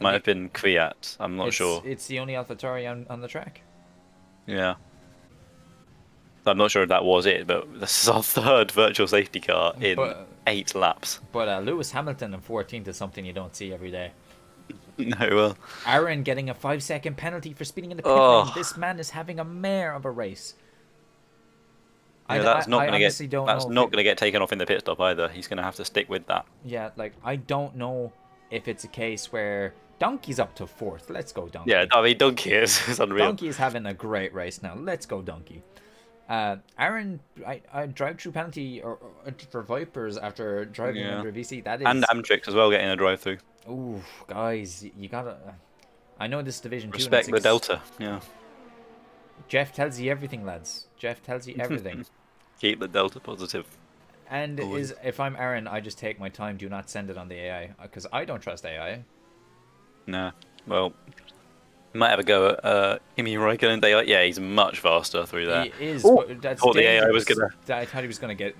Might have been Kvyat. I'm not sure. It's the only AlphaTauri on the track. Yeah. I'm not sure if that was it, but this is our 3rd virtual safety car in 8 laps. But Lewis Hamilton in 14th is something you don't see every day. No, well. Aaron getting a 5-second penalty for speeding in the pit lane. This man is having a mare of a race. Yeah, that's not going to get taken off in the pit stop either. He's going to have to stick with that. Yeah, like, I don't know if it's a case where Donkey's up to 4th. Let's go, Donkey. Yeah, I mean, Donkey is unreal. Donkey is having a great race now. Let's go, Donkey. Aaron, I drive-through penalty for Vipers after driving under VC. That is... And Amtrix as well getting a drive-through. Ooh, guys, you gotta... I know this Division 2... Respect the Delta, yeah. Jeff tells you everything, lads. Jeff tells you everything. Keep the Delta positive. And if I'm Aaron, I just take my time. Do not send it on the AI, because I don't trust AI. Nah, well... Might have a go at Kimi Räikkönen. Yeah, he's much faster through there. He is. Ooh, But that's thought the AI dangerous. was I thought he was gonna get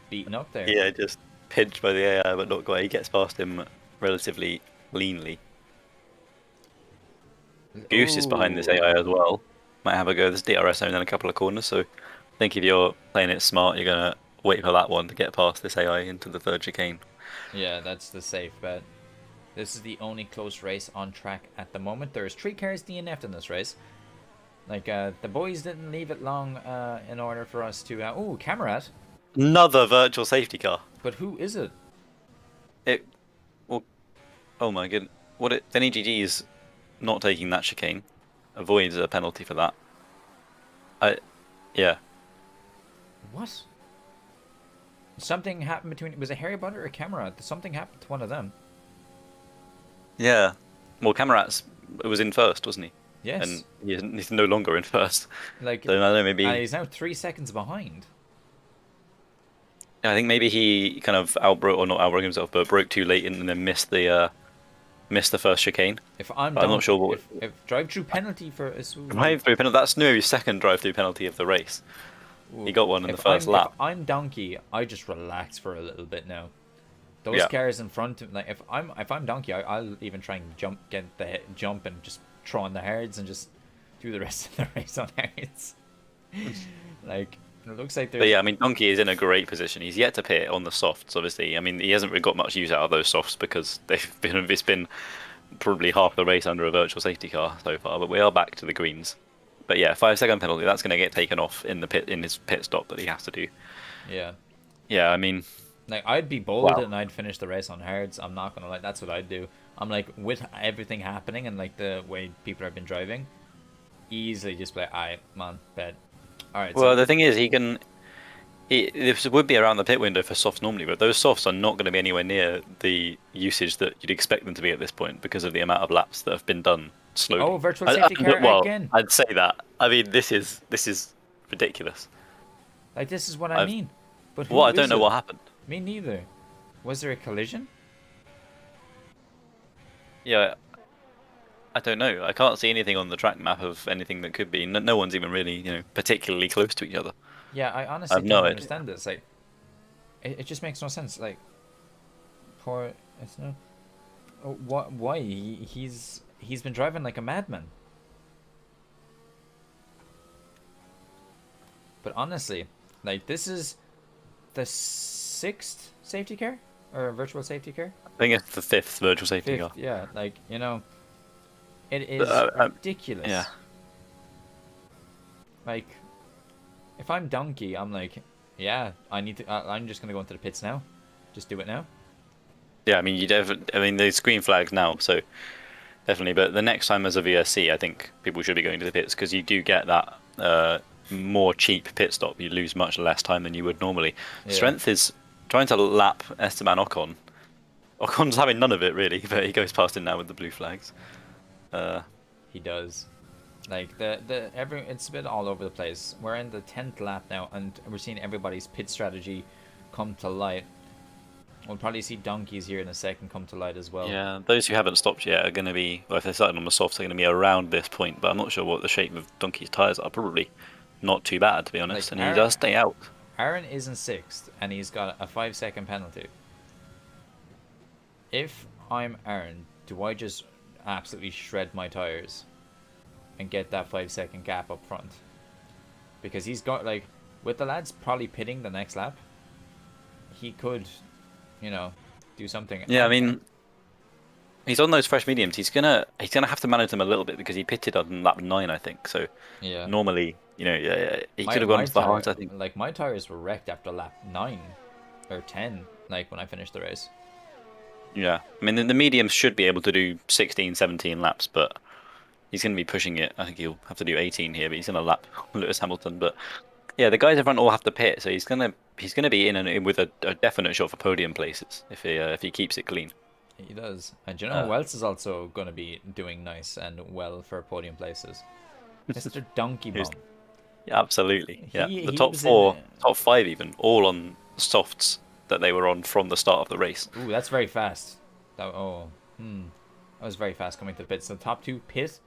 beaten up there. Yeah, just pinched by the AI, but not quite. He gets past him relatively cleanly. Goose is behind this AI as well. Might have a go. There's DRS zone in a couple of corners, so I think if you're playing it smart, you're gonna wait for that one to get past this AI into the 3rd chicane. Yeah, that's the safe bet. This is the only close race on track at the moment. There's 3 cars DNF'd in this race. Like, the boys didn't leave it long in order for us to... oh, Camerat. Another virtual safety car. But who is it? Oh my goodness. Denny GG is not taking that chicane. Avoids a penalty for that. Yeah. What? Something happened between... Was it Harry Butter or Camerat? Something happened to one of them. Yeah. Well, Camerat's was in 1st, wasn't he? Yes. And he's no longer in 1st. Like, so I don't know, maybe... he's now 3 seconds behind. I think maybe he kind of outbroke, or not outbroke himself, but broke too late and then missed the missed the first chicane. If I'm But I'm not donkey, sure what if drive-through penalty for drive through penalty. That's Nuo's second drive through penalty of the race. He got one in the first if lap. I'm donkey, I just relax for a little bit now. Those Yeah. cars in front of, like, if I'm donkey, I'll even try and get the jump and just throw on the hards and just do the rest of the race on hards. Like, it looks like there's. But yeah, I mean, Donkey is in a great position. He's yet to pit on the softs, obviously. I mean, he hasn't really got much use out of those softs because it's been probably half the race under a virtual safety car so far. But we are back to the greens. But yeah, 5-second penalty. That's going to get taken off in his pit stop that he has to do. Yeah. Yeah, I mean, Like, I'd be bold Wow. and I'd finish the race on hards. I'm not gonna lie, that's what I'd do. I'm like, with everything happening and like the way people have been driving, easily just be like, alright, man, bed. Alright, well, so the thing is, this would be around the pit window for softs normally, but those softs are not going to be anywhere near the usage that you'd expect them to be at this point because of the amount of laps that have been done slowly. oh, virtual safety car well, again. I'd say that. I mean, this is ridiculous. Like, this is what I mean. But Well, I who don't is know it? what happened. Me neither. Was there a collision? Yeah, I don't know. I can't see anything on the track map of anything that could be. No one's even really, particularly close to each other. Yeah, I honestly I've no don't idea. understand this. Like, it just makes no sense. Like, poor, it's no. Oh, what? Why? He's been driving like a madman. But honestly, like, this is the 6th safety car or virtual safety car. I think it's the 5th virtual safety 5th, car. yeah. Like, it is Uh, ridiculous. yeah. Like, if I'm donkey, I'm like, yeah, I need to. I'm just gonna go into the pits now. Just do it now. Yeah, I mean, there's green flags now, so definitely. But the next time as a VSC, I think people should be going to the pits because you do get that more cheap pit stop. You lose much less time than you would normally. Yeah. Strength is trying to lap Esteban Ocon. Ocon's having none of it really, but he goes past him now with the blue flags. He does. Like, it's a bit all over the place. We're in the 10th lap now, and we're seeing everybody's pit strategy come to light. We'll probably see donkeys here in a second come to light as well. Yeah, those who haven't stopped yet are going to be, well, if they're starting on the softs, they're going to be around this point. But I'm not sure what the shape of Donkey's tyres are. Probably not too bad, to be honest. Like, And he does stay out. Aaron is in 6th, and he's got a 5-second penalty. If I'm Aaron, do I just absolutely shred my tyres and get that 5-second gap up front? Because he's got, like, with the lads probably pitting the next lap, he could, do something. Yeah, I mean, he's on those fresh mediums. He's gonna have to manage them a little bit because he pitted on lap 9, I think. So Yeah. normally, he could have gone to the hard, I think. Like, my tires were wrecked after lap 9 or 10, like, when I finished the race. Yeah, I mean, the mediums should be able to do 16, 17 laps, but he's going to be pushing it. I think he'll have to do 18 here, but he's going to lap Lewis Hamilton. But yeah, the guys in front all have to pit, so he's gonna be in with a definite shot for podium places if he keeps it clean. He does. And you know who else is also going to be doing nice and well for podium places? Mr. Donkey Bomb. Yeah, top He top was 4, in top 5 even, all on softs that they were on from the start of the race. Ooh, that's very fast. That was very fast coming to the pits. The top 2 pit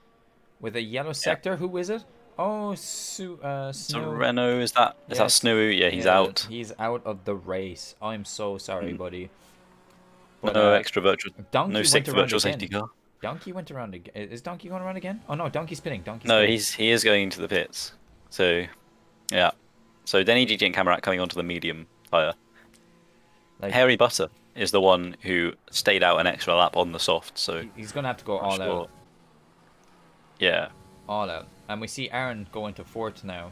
with a yellow sector. Who is it? Oh, So Snow. Renault, is that Yes. Snow? Yeah, he's Yeah, out. He's out of the race. I'm so sorry, buddy. But, No extra virtual, Donkey no went 6th around virtual again. safety car. Donkey went around again. Is Donkey going around again? Oh no, Donkey's spinning. No, he is going to the pits. So, yeah. So Denny, GG, and Camarat coming onto the medium tyre. Like, Harry Butter is the one who stayed out an extra lap on the soft. So he's gonna have to go not all sure. out. Yeah. All out. And we see Aaron go into 4th now.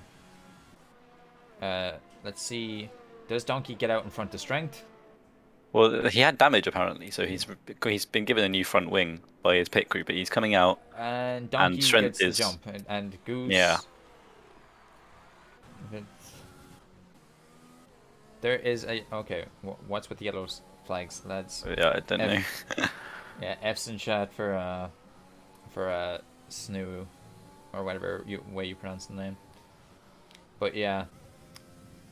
Let's see. Does Donkey get out in front of Strength? Well, he had damage apparently, so he's been given a new front wing by his pit crew, but he's coming out. And Donkey Strength gets the is- jump. And Goose... Yeah. There is a... Okay, what's with the yellow flags, lads? Yeah, I don't know. Yeah, F's in chat for Snoo, or whatever way you pronounce the name. But yeah,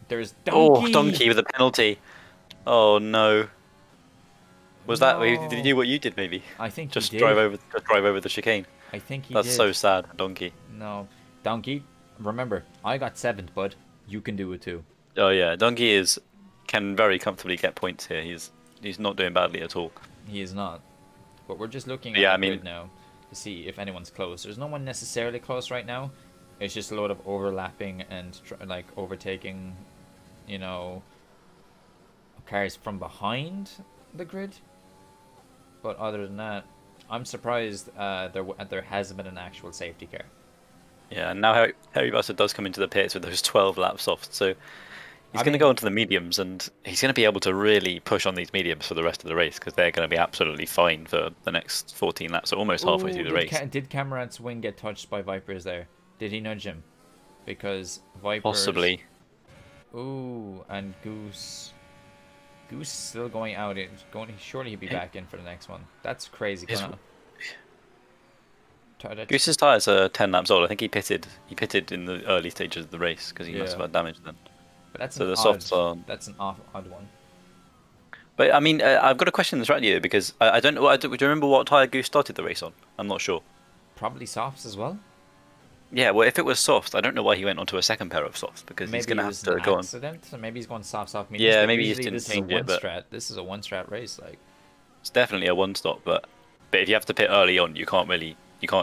there's Donkey. Oh, Donkey with a penalty. Oh no. Was that? Did he No, do what you did? Maybe I think he just drive did. over, just drive over the chicane. I think he That's did. so sad, Donkey. No, Donkey. Remember, I got 7th, bud. You can do it too. Oh yeah, Donkey can very comfortably get points here. He's not doing badly at all. He is not. But we're just looking But at yeah, the I mean, grid now to see if anyone's close. There's no one necessarily close right now. It's just a lot of overlapping and like overtaking, you know, cars from behind the grid. But other than that, I'm surprised there hasn't been an actual safety car. yeah. And now Harry Buster does come into the pits with those 12 laps off, so he's I going to mean, go onto the mediums, and he's going to be able to really push on these mediums for the rest of the race because they're going to be absolutely fine for the next 14 laps, so almost halfway through the race. Did Cameron's wing get touched by Vipers there? Did he nudge him? Because Vipers. Possibly. Ooh, and Goose. Goose still going out. Surely he'll be back in for the next one. That's crazy. Goose's tyres are 10 laps old. I think he pitted. He pitted in the early stages of the race because he must have had damage then. But that's So an the softs are. That's an odd one. But I mean, I've got a question that's right here because I don't know. Do you remember what tyre Goose started the race on? I'm not sure. Probably softs as well. Yeah, well, if it was softs, I don't know why he went onto a second pair of softs because he's going to have to go on. Accident. So maybe he's going soft mediums. Yeah, but maybe he usually just this didn't is a change it, but strat. This is a one strat race. Like it's definitely a one stop. But if you have to pit early on, you can't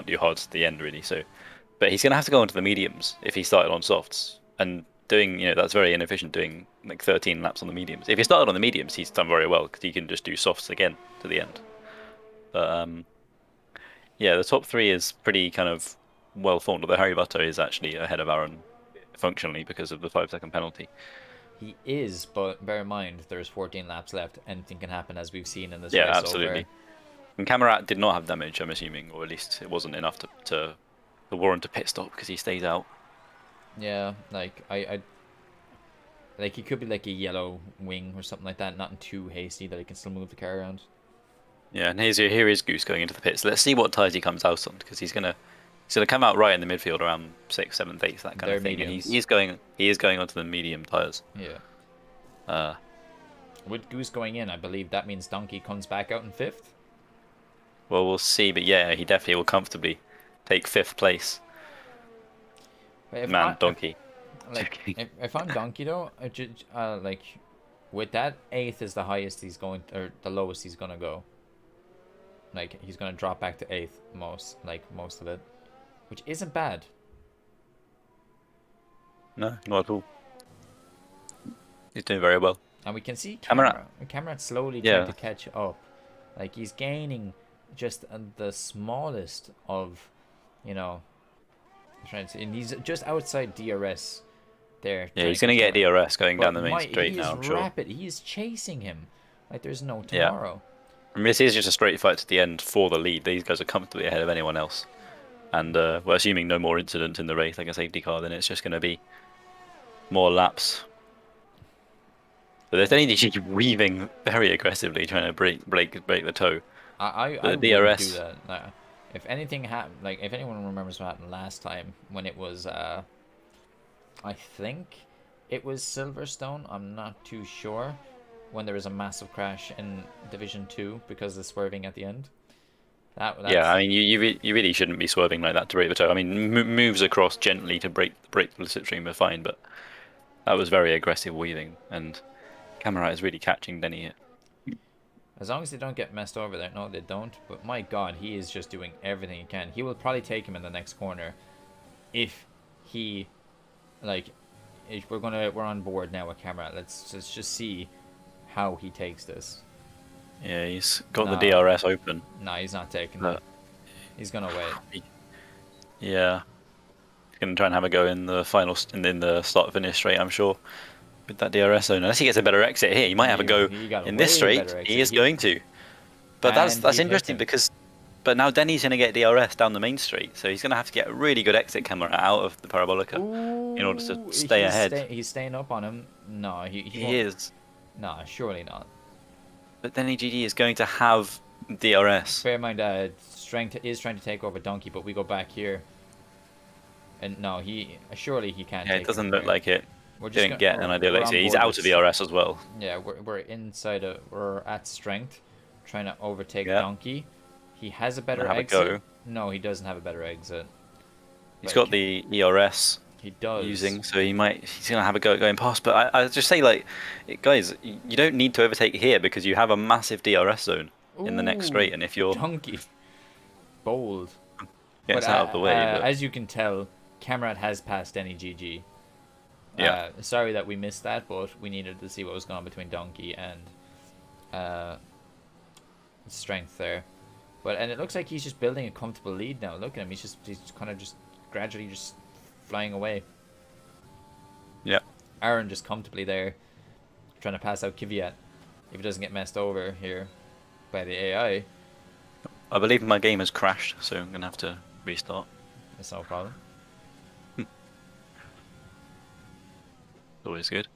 do hards at the end really. So, but he's going to have to go onto the mediums if he started on softs and doing that's very inefficient doing like 13 laps on the mediums. If he started on the mediums, he's done very well because he can just do softs again to the end. But yeah, the top three is pretty kind of well formed. Although Harry Butto is actually ahead of Aaron functionally because of the 5-second penalty. he is, but bear in mind there's 14 laps left. Anything can happen, as we've seen in this Yeah, race. absolutely. And Camarat did not have damage, I'm assuming, or at least it wasn't enough to warrant a pit stop because he stays out. Yeah, like like he could be like a yellow wing or something like that, nothing too hasty that he can still move the car around. Yeah, and here is Goose going into the pits. Let's see what tyres he comes out on because he's gonna come out right in the midfield around 6th, 7th, 8th, that kind They're of thing. mediums. And he is going onto the medium tyres. Yeah. With Goose going in, I believe that means Donkey comes back out in 5th. Well, we'll see, but yeah, he definitely will comfortably take 5th place. Donkey. If I'm Donkey though, like with that 8th is the highest he's going, or the lowest he's gonna go. Like he's gonna drop back to 8th most of it, which isn't bad. No, not at all. He's doing very well. And we can see Camera slowly trying to catch up. Like he's gaining just the smallest of, trying to, and he's just outside DRS there. Yeah, he's going to get DRS going down the main straight now, I'm sure. Rapid. He is chasing him like there's no tomorrow. I mean, this is just a straight fight to the end for the lead. These guys are comfortably ahead of anyone else. And we're assuming no more incidents in the race, like a safety car, then it's just going to be more laps. But there's any keep weaving very aggressively, trying to break the toe. I DRS. do that. Like, if anything happened, like if anyone remembers what happened last time when it was, I think it was Silverstone. I'm not too sure. When there was a massive crash in Division 2 because of the swerving at the end. Yeah, I mean, you really shouldn't be swerving like that to break the toe. I mean, moves across gently to break the slipstream are fine, but that was very aggressive weaving, and Camera is really catching Denny here. As long as they don't get messed over there. No, they don't. But my God, he is just doing everything he can. He will probably take him in the next corner if he, like, if we're on board now with Camera. Let's just see how he takes this. Yeah, he's got the DRS open. No, he's not taking that. He's gonna wait. Yeah, he's gonna try and have a go in the final, in the start-finish straight, I'm sure, with that DRS zone. Unless he gets a better exit here, he might have a go in this straight. He is going to. But that's interesting because, but now Denny's gonna get DRS down the main straight, so he's gonna have to get a really good exit camera out of the Parabolica in order to stay ahead. He's staying up on him. No, he is. No, surely not. But then EGD is going to have DRS. Bear in mind, Strength is trying to take over Donkey, but we go back here. And no, surely he can't. Yeah, it doesn't look like it. We're didn't get an ideal exit. He's out of DRS as well. Yeah, we're inside we're at Strength. trying to overtake Yeah. Donkey. He has a Gonna better have a exit. go. No, he doesn't have a better exit. He's But got the ERS he does. using, so he's gonna have a go at going past. But I just say like, guys, you don't need to overtake here because you have a massive DRS zone in the next Ooh, straight, and if you're Donkey. Bold. yeah, But it's out of the way. But as you can tell, Cameron has passed any GG. yeah, Sorry that we missed that, but we needed to see what was going on between Donkey and Strength there. And it looks like he's just building a comfortable lead now. Look at him; he's kind of just gradually just flying away. yeah. Aaron just comfortably there, trying to pass out Kvyat if he doesn't get messed over here by the AI. I believe my game has crashed, so I'm gonna have to restart. That's no problem. Always good.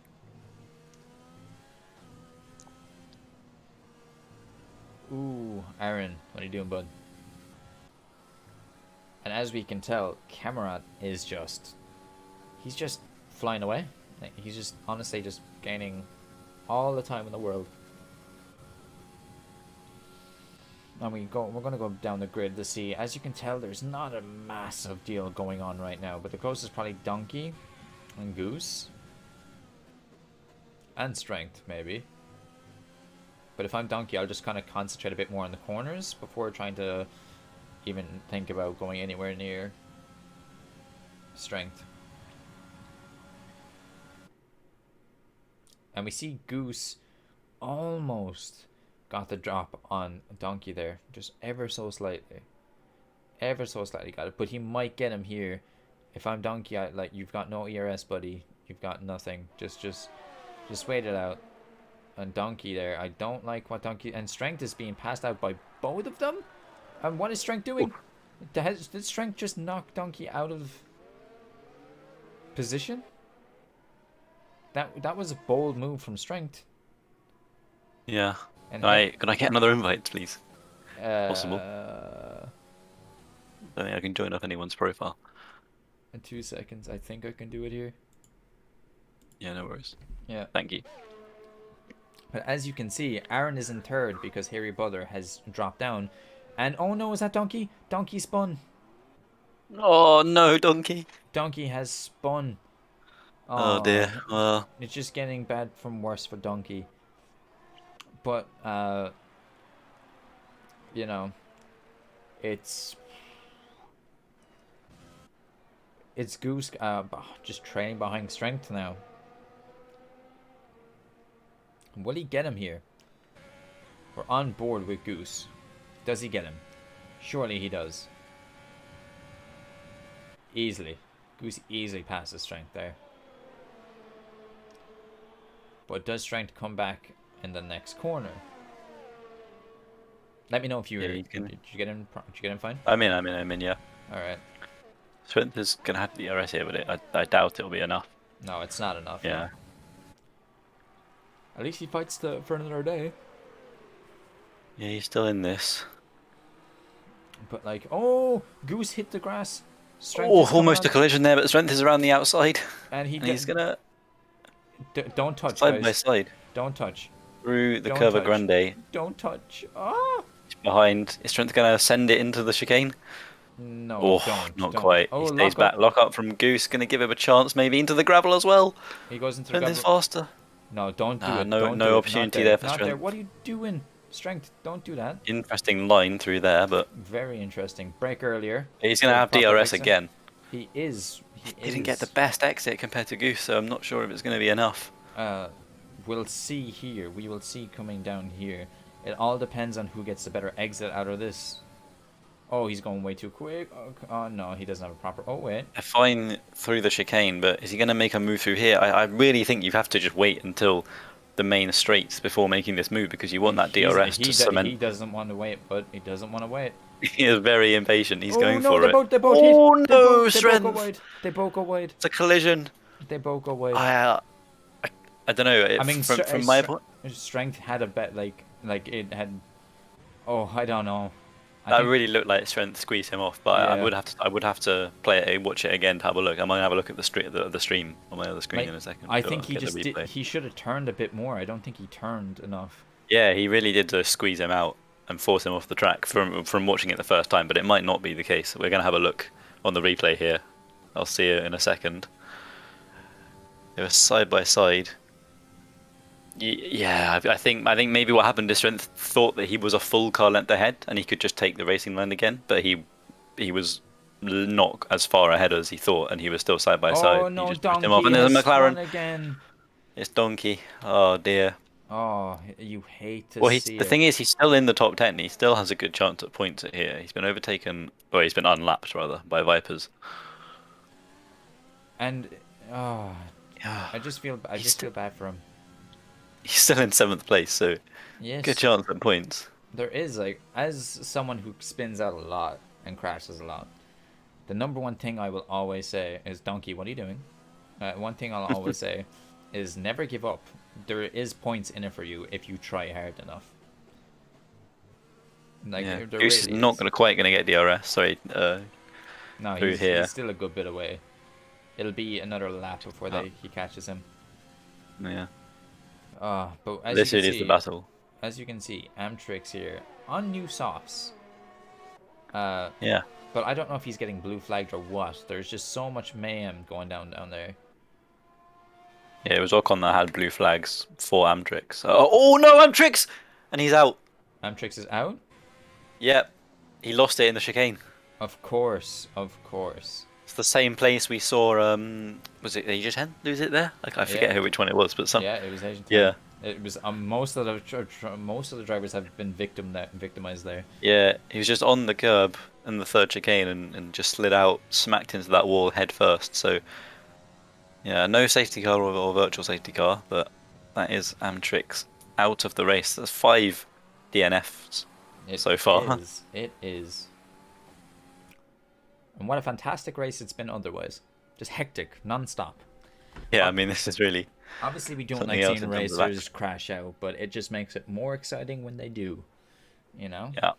Ooh, Aaron, what are you doing, bud? And as we can tell, Cameron is he's just flying away. Like, he's just honestly just gaining all the time in the world. And we're going to go down the grid to see. As you can tell, there's not a massive deal going on right now, but the closest is probably Donkey and Goose. And Strength, maybe. But if I'm Donkey, I'll just kind of concentrate a bit more on the corners before trying to even think about going anywhere near Strength. And we see Goose almost got the drop on Donkey there. Just ever so slightly. Ever so slightly got it. But he might get him here. If I'm Donkey, you've got no ERS, buddy. You've got nothing. Just wait it out. And Donkey there, I don't like what Donkey... And Strength is being passed out by both of them? And what is Strength doing? Did Strength just knock Donkey out of position? That was a bold move from Strength. Yeah. And Can I get another invite, please? Possible. I don't think I can join up anyone's profile. In 2 seconds, I think I can do it here. Yeah, no worries. Yeah. Thank you. But as you can see, Aaron is in third because Harry Butler has dropped down. And oh no, is that Donkey? Donkey spun. Oh no, Donkey. Donkey has spun. Oh dear. Well, it's just getting bad from worse for Donkey. But you know, it's Goose just trailing behind Strength now. Will he get him here? We're on board with Goose. Does he get him? Surely he does. Easily. Goose easily passes Strength there. But does Strength come back in the next corner? Let me know if you yeah, did you get him? Did you get him fine? I'm in, yeah. All right. Strength is gonna have the ERS here, but I doubt it'll be enough. No, it's not enough. Yeah. No. At least he fights for another day. Yeah, he's still in this. But like, oh, Goose hit the grass. Strength Oh, is coming almost a on, collision there, but Strength is around the outside. and He's gonna don't touch, side guys. by side Don't touch. through the Don't Curva touch. Grande. Don't touch. Ah. Behind. Is Strength gonna send it into the chicane? No, Oh, don't. not don't. quite. Oh, He stays back. Lock up from Goose. Gonna give him a chance, maybe into the gravel as well. He goes into the Strength is gravel. faster. No, don't do Nah, it. no- Don't no do it. opportunity Not there for Not there. Strength. What are you doing? Strength, don't do that. Interesting line through there, but Very interesting. Break earlier. he's gonna Good have proper DRS exit. again. He is. He Didn't get the is. best exit compared to Goose, so I'm not sure if it's gonna be enough. We'll see here. We will see coming down here. It all depends on who gets the better exit out of this. Oh, he's going way too quick. Oh no, he doesn't have a proper... Oh, wait. They're fine through the chicane, but is he going to make a move through here? I really think you have to just wait until the main straights before making this move because you want that DRS to cement. He doesn't want to wait, but he doesn't want to wait. He is very impatient. He's Oh, going no, for they it. both, they both Oh hit. no, They Strength! both go wide. They both go wide. It's a collision. They both go wide. I don't know. I mean, from my point, Strength had a bet like it had. Oh, I don't know. that really looked like Strength squeezed him off. But Yeah. I would have to play it, watch it again to have a look. I'm gonna have a look at the stream on my other screen Like, in a second. I so think I'll he get the just did. replay. He should have turned a bit more. I don't think he turned enough. Yeah, he really did squeeze him out and force him off the track from watching it the first time, but it might not be the case. We're going to have a look on the replay here. I'll see it in a second. They were side by side. Yeah, I think maybe what happened is Strength thought that he was a full car length ahead and he could just take the racing line again, but he was not as far ahead as he thought, and he was still side by side. Oh He no, just pushed him off, Donkey and there's a has spun McLaren. again. It's Donkey. Oh dear. Oh, you hate to Well, see the it. thing is, he's still in the top 10. He still has a good chance at points at here. He's been overtaken, or he's been unlapped rather, by Vipers. And oh, Yeah, I just feel bad for him. he's still in 7th place, so Yes, good chance at points. there is, like, as someone who spins out a lot and crashes a lot, the number one thing I will always say is, Donkey, what are you doing? One thing I'll always say is never give up. There is points in it for you if you try hard enough. Like, Yeah, there Goose is really not is. quite going to get DRS. Sorry, No, through here. he's still a good bit away. It'll be another lap before he catches him. Yeah, But as this you it can is the see, battle. as you can see, Amtrix here on new softs. Yeah, But I don't know if he's getting blue flagged or what. There's just so much mayhem going down there. yeah, it was Ocon that had blue flags for Amtrix. Oh no, Amtrix, and he's out. Amtrix is out? Yep, he lost it in the chicane. Of course, of course. It's the same place we saw. Was it Asia 10 lose it there? Like I forget Yeah. which one it was, but some. Yeah, it was Asian. Yeah, It was most of the drivers have been victimized there. yeah. He was just on the curb in the third chicane and just slid out, smacked into that wall head first. So yeah, no safety car or virtual safety car, but that is Amtrix out of the race. That's 5 DNFs so far. It is. And what a fantastic race it's been otherwise. Just hectic, non-stop. Yeah, I mean this is really Obviously, we don't something like else seeing in terms of racers crash out, but it just makes it more exciting when they do. You know? yeah.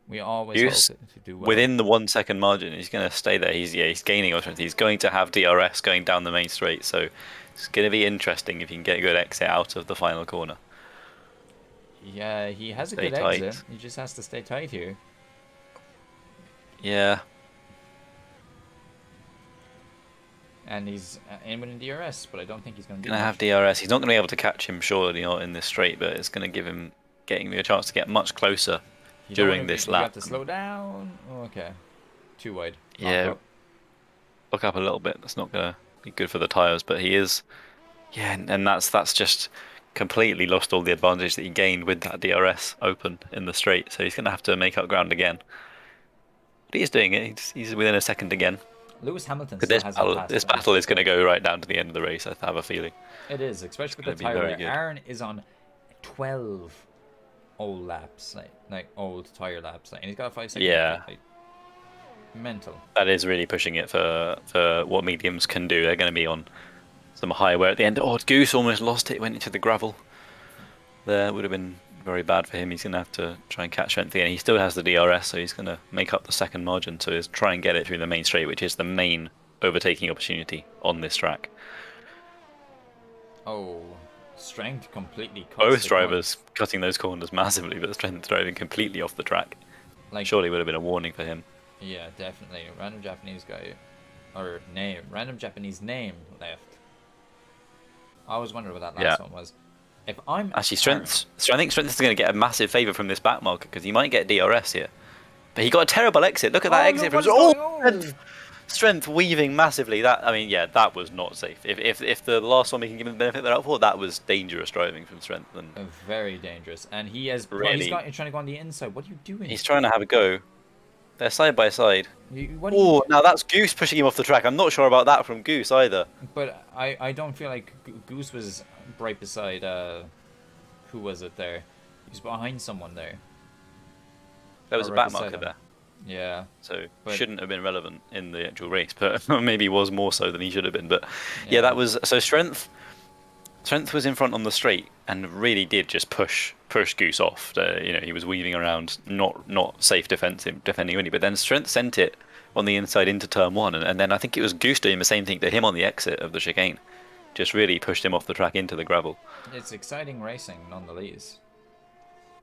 We always Goose, hope to do well. within the 1 second margin, he's going to stay there. He's gaining on strength. He's going to have DRS going down the main straight, so it's going to be interesting if he can get a good exit out of the final corner. Yeah, he has a Stay good tight. exit. He just has to stay tight here. Yeah, And he's in with DRS, but I don't think he's going to do going to have much. DRS. He's not going to be able to catch him, surely not in this straight, but it's going to give him getting a chance to get much closer You don't during wanna this you have lap. to slow down. Oh, okay. Too wide. Lock Yeah, up. look up a little bit. That's not going to be good for the tyres, but he is. Yeah, and that's just completely lost all the advantage that he gained with that DRS open in the straight. So he's going to have to make up ground again. But he is doing it. He's within a second again. Lewis Hamilton But still this hasn't battle, passed this him. battle is going to go right down to the end of the race. I have a feeling. It is, especially with the gonna be very tire. good. Aaron is on 12 old laps, like old tire laps, and he's got a 5 second. Yeah. Like, mental. That is really pushing it for what mediums can do. They're going to be on some high wear at the end. Oh, Goose almost lost it. Went into the gravel. There would have been very bad for him. He's going to have to try and catch strength again. He still has the DRS, so he's going to make up the second margin. So he's try and get it through the main straight, which is the main overtaking opportunity on this track. Oh, strength completely cuts Both the drivers cutting those corners massively, but strength driving completely off the track. corner. Like, Surely would have been a warning for him. yeah, definitely. Random Japanese guy, or name, random Japanese name left. I always wondered what that last one was. If I'm Actually, I think strength is going to get a massive favour from this back marker because he might get DRS here. But he got a terrible exit. Look at that exit from strength weaving massively. That was not safe. If the last one we can give him the benefit they're out for, that was dangerous driving from strength. And very dangerous, and he has. Really? He's trying to go on the inside. What are you doing? he's trying to have a go. They're side by side. What are you Oh, now that's Goose pushing him off the track. I'm not sure about that from Goose either. But I don't feel like Goose was right beside, who was it there? He was behind someone there. There was Or a right back beside marker him. there. Yeah. So But- shouldn't have been relevant in the actual race, but maybe was more so than he should have been. But yeah, Yeah. that was so strength. Strength was in front on the straight and really did just push Goose off. He was weaving around, not safe defending really. But then Strength sent it on the inside into turn one, and then I think it was Goose doing the same thing to him on the exit of the chicane. Just really pushed him off the track into the gravel. It's exciting racing, nonetheless.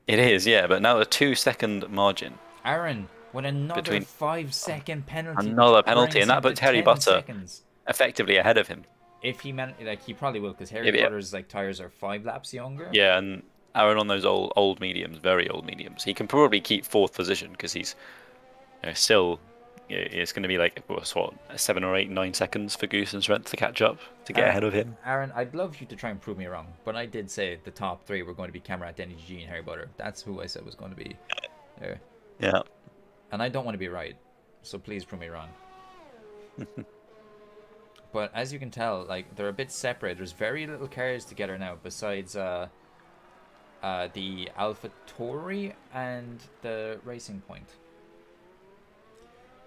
It is, yeah, but now a 2-second margin Aaron with another between 5-second penalty, which another penalty, brings and that him to puts Harry 10 Butter seconds. effectively ahead of him. If he meant, like, he probably will, because Harry Yeah, Butter's like tires are 5 laps younger. yeah, and Aaron on those old mediums, very old mediums. He can probably keep fourth position because he's still. It's going to be like what 7 or 8, 9 seconds for Goose and Strength to catch up to get ahead of him. Aaron, I'd love you to try and prove me wrong, but I did say the top three were going to be Cameron, Denny G, and Harry Butter. That's who I said was going to be there. Yeah. And I don't want to be right, so please prove me wrong. But as you can tell, like, they're a bit separate. There's very little cars together now, besides the AlphaTauri and the Racing Point.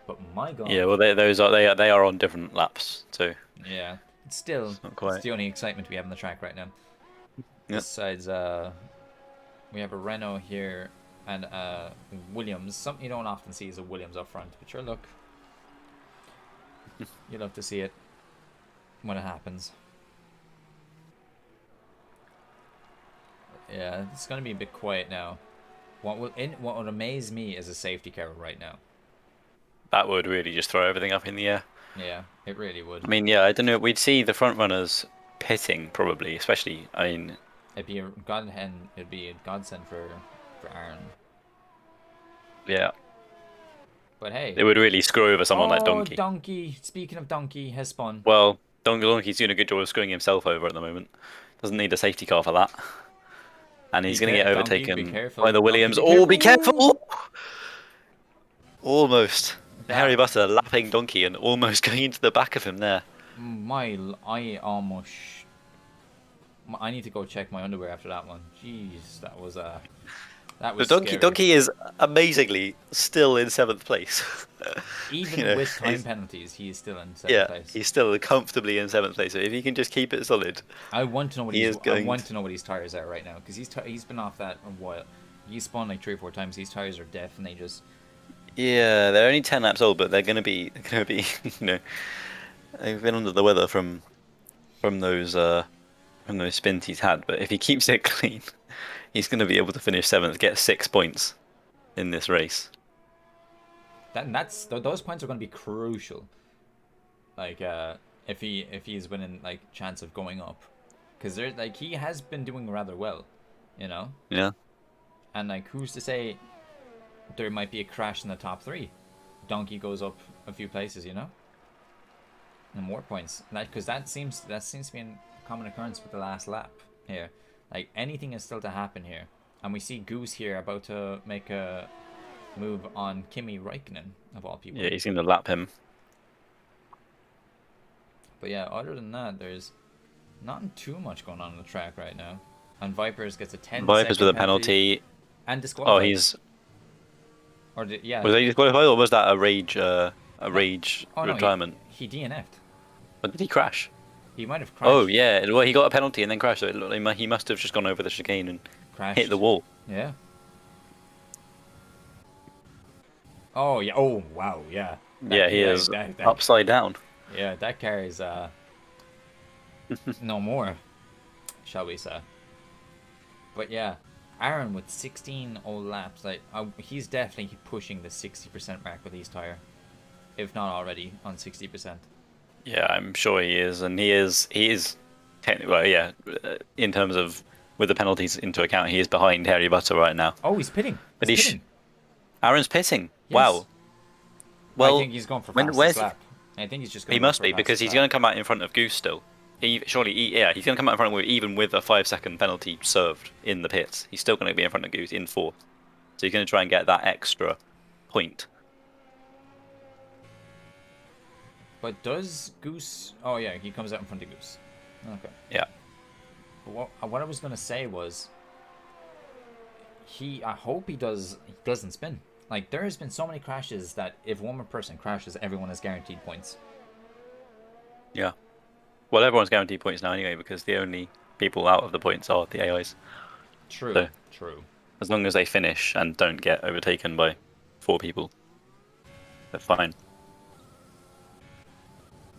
But my God. Yeah, well, they are on different laps too. Yeah, still, it's the only excitement we have on the track right now. Yep. Besides, we have a Renault here and Williams. Something you don't often see is a Williams up front, but sure, look, you love to see it when it happens. Yeah, it's gonna be a bit quiet now. What would amaze me is a safety car right now. That would really just throw everything up in the air. Yeah, it really would. I mean, yeah, I don't know. We'd see the front runners pitting probably, especially. I mean, it'd be a godsend for Aaron. Yeah. But hey, it would really screw over someone like Donkey. Donkey. Speaking of Donkey, has spun. Well, Donkey's doing a good job of screwing himself over at the moment. Doesn't need a safety car for that. And he's going to get overtaken by the Williams. Be careful! Almost. Harry Butter lapping Donkey and almost going into the back of him there. I need to go check my underwear after that one. Jeez, that was Donkey is amazingly still in 7th place. Even with time penalties, he is still in 7th place. Yeah, he's still comfortably in 7th place. So if he can just keep it solid, I want to know what his tires are right now, because he's been off that a while. He's spun like 3 or 4 times. These tires are definitely just. Yeah, they're only 10 laps old, but they're gonna be they've been under the weather from those spins he's had. But if he keeps it clean, he's gonna be able to finish 7th, get 6 points in this race. Those points are going to be crucial. Like if he's winning like chance of going up, because he has been doing rather well, you know. Yeah. And like, who's to say there might be a crash in the top 3? Donkey goes up a few places, you know, and more points. Because that seems to be a common occurrence with the last lap here. Like, anything is still to happen here, and we see Goose here about to make a move on Kimi Räikkönen of all people. Yeah, he's going to lap him. But yeah, other than that, there's not too much going on the track right now. And Vipers gets a 10. Vipers with a penalty. And disqualified. Oh, he's. Was he disqualified, or was that a rage retirement? No, he DNF'd. Or did he crash? He might have crashed. Oh yeah, well he got a penalty and then crashed. So it looked like he must have just gone over the chicane and hit the wall. Yeah. Oh yeah. Oh wow. Yeah. Yeah, he is upside down. Yeah, that car is no more, shall we say? But yeah, Aaron with 16 old laps, like he's definitely pushing the 60% mark with his tire, if not already on 60%. Yeah, I'm sure he is, and he is well, yeah, in terms of with the penalties into account, he is behind Harry Butter right now. Oh, he's pitting. But Aaron's pitting. Yes. Wow. Well, I think he's going for fastest lap. I think he's just going. He must be, because he's going to come out in front of Goose still. He's going to come out in front of even with a 5-second penalty served in the pits. He's still going to be in front of Goose in 4th. So he's going to try and get that extra point. But does Goose? Oh yeah, he comes out in front of Goose. Okay. Yeah. But what I was going to say was, I hope he doesn't spin. Like, there has been so many crashes that if one more person crashes, everyone is guaranteed points. Yeah. Well, everyone's guaranteed points now anyway, because the only people out of the points are the AIs. True. So, true. As long as they finish and don't get overtaken by 4 people, they're fine.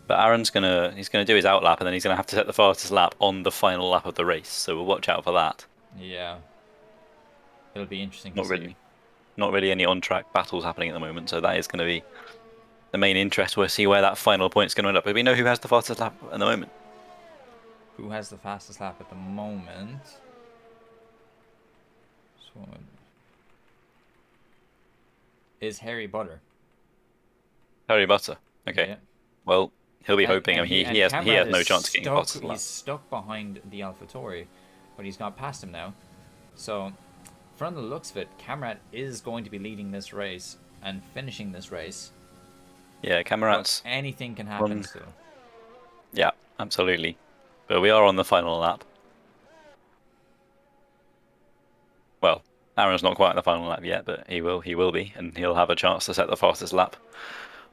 But Aaron's he's gonna do his outlap, and then he's gonna have to set the fastest lap on the final lap of the race. So we'll watch out for that. Yeah. It'll be interesting to Not see. really, not really any on-track battles happening at the moment, so that is going to be the main interest. We'll see where that final point's going to end up. But we know who has the fastest lap at the moment. Who has the fastest lap at the moment? So, is Harry Butter. Harry Butter. Okay. Yeah. Well, he'll be hoping. I And mean, and he Camrad has no is chance of getting stuck. fastest lap. He's stuck behind the AlphaTauri, but he's got past him now. So, from the looks of it, Camrad is going to be leading this race and finishing this race. Yeah, But Cameron's anything can happen run. still. Yeah, absolutely. But we are on the final lap. Well, Aaron's not quite at the final lap yet, but he will be, and he'll have a chance to set the fastest lap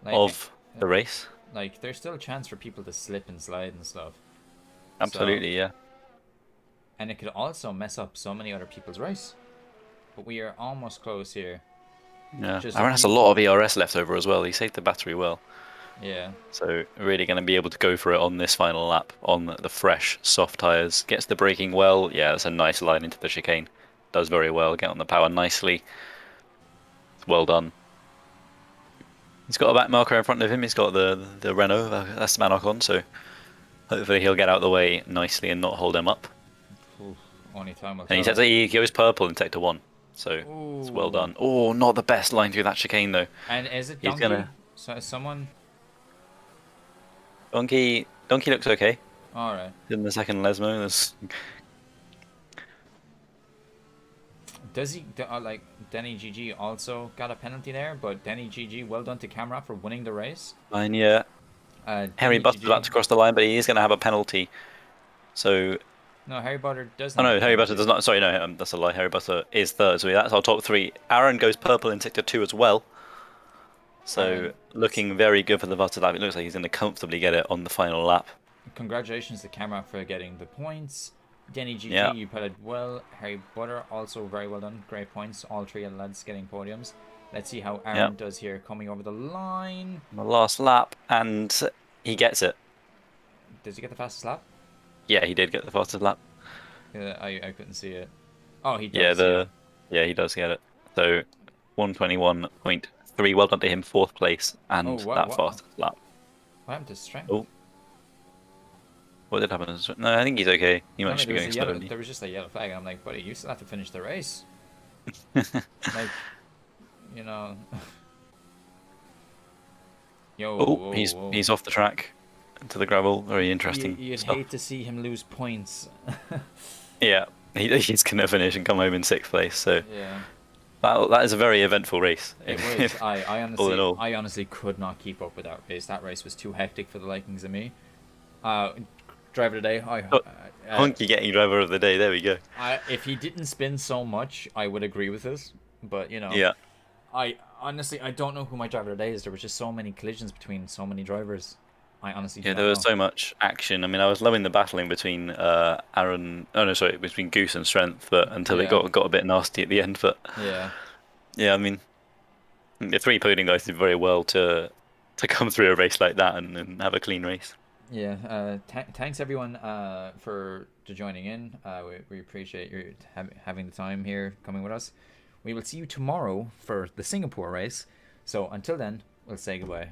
Like, of the race. like there's still a chance for people to slip and slide and stuff. So, Absolutely, yeah. and it could also mess up so many other people's race. But we are almost close here. Yeah, Just Aaron has a lot of ERS left over as well. He saved the battery well. Yeah. So really going to be able to go for it on this final lap on the fresh, soft tyres. Gets the braking well. Yeah, that's a nice line into the chicane. Does very well. Get on the power nicely. Well done. He's got a back marker in front of him. He's got the Renault. That's the Manocon. So hopefully he'll get out of the way nicely and not hold him up. Oof, only time will And tell. he goes purple in sector 1. So it's well Ooh. done. Oh, not the best line through that chicane though. And is it He's Donkey? gonna. So someone. Donkey looks okay. All right. In the second Lesmo, there's Does he like Denny GG also got a penalty there? But Denny GG, well done to Camera for winning the race. fine, yeah. Harry Denny Buster's about GG. to cross the line, but he is going to have a penalty. So, No, Harry Butter doesn't. oh have no, a Harry Buster penalty. does not. Sorry, no, that's a lie. Harry Buster is third, so that's our top 3. Aaron goes purple in sector 2 as well. So Aaron, looking very good for the Buster lap. It looks like he's going to comfortably get it on the final lap. Congratulations to Camera for getting the points. Denny GG, Yeah. you put it well. Harry Butter also very well done. Great points. All 3 of the lads getting podiums. Let's see how Aaron does here coming over the line. The last lap, and he gets it. Does he get the fastest lap? Yeah, he did get the fastest lap. I couldn't see it. Oh, he Yeah, does. yeah, he does get it. So 121.3. Well done to him, 4th place, and Oh, wow, that wow. fastest lap. What happened to strength? Oh. What did happen? No, I think he's okay. He might No, just be there was going a yellow, slowly. there was just a yellow flag, and I'm like, buddy, you still have to finish the race. Like, you know. Yo. Oh, whoa, he's whoa. he's off the track to the gravel. Very interesting You'd stuff. hate to see him lose points. Yeah, he's gonna finish and come home in 6th place. So Yeah. that is a very eventful race. It was. I all in honestly, all. I honestly could not keep up with that race. That race was too hectic for the likings of me. Driver today, Honky getting driver of the day. There we go. if he didn't spin so much, I would agree with this. But you know, Yeah, I honestly I don't know who my driver today is. There was just so many collisions between so many drivers. I honestly do yeah. not There was know. so much action. I mean, I was loving the battling between Aaron. Oh no, sorry, between Goose and Strength, but until it Yeah. got a bit nasty at the end. But Yeah. yeah, I mean, the 3 podium guys did very well to come through a race like that and have a clean race. Yeah. Thanks everyone for joining in. We appreciate your having the time here coming with us. We will see you tomorrow for the Singapore race. So until then, we'll say goodbye.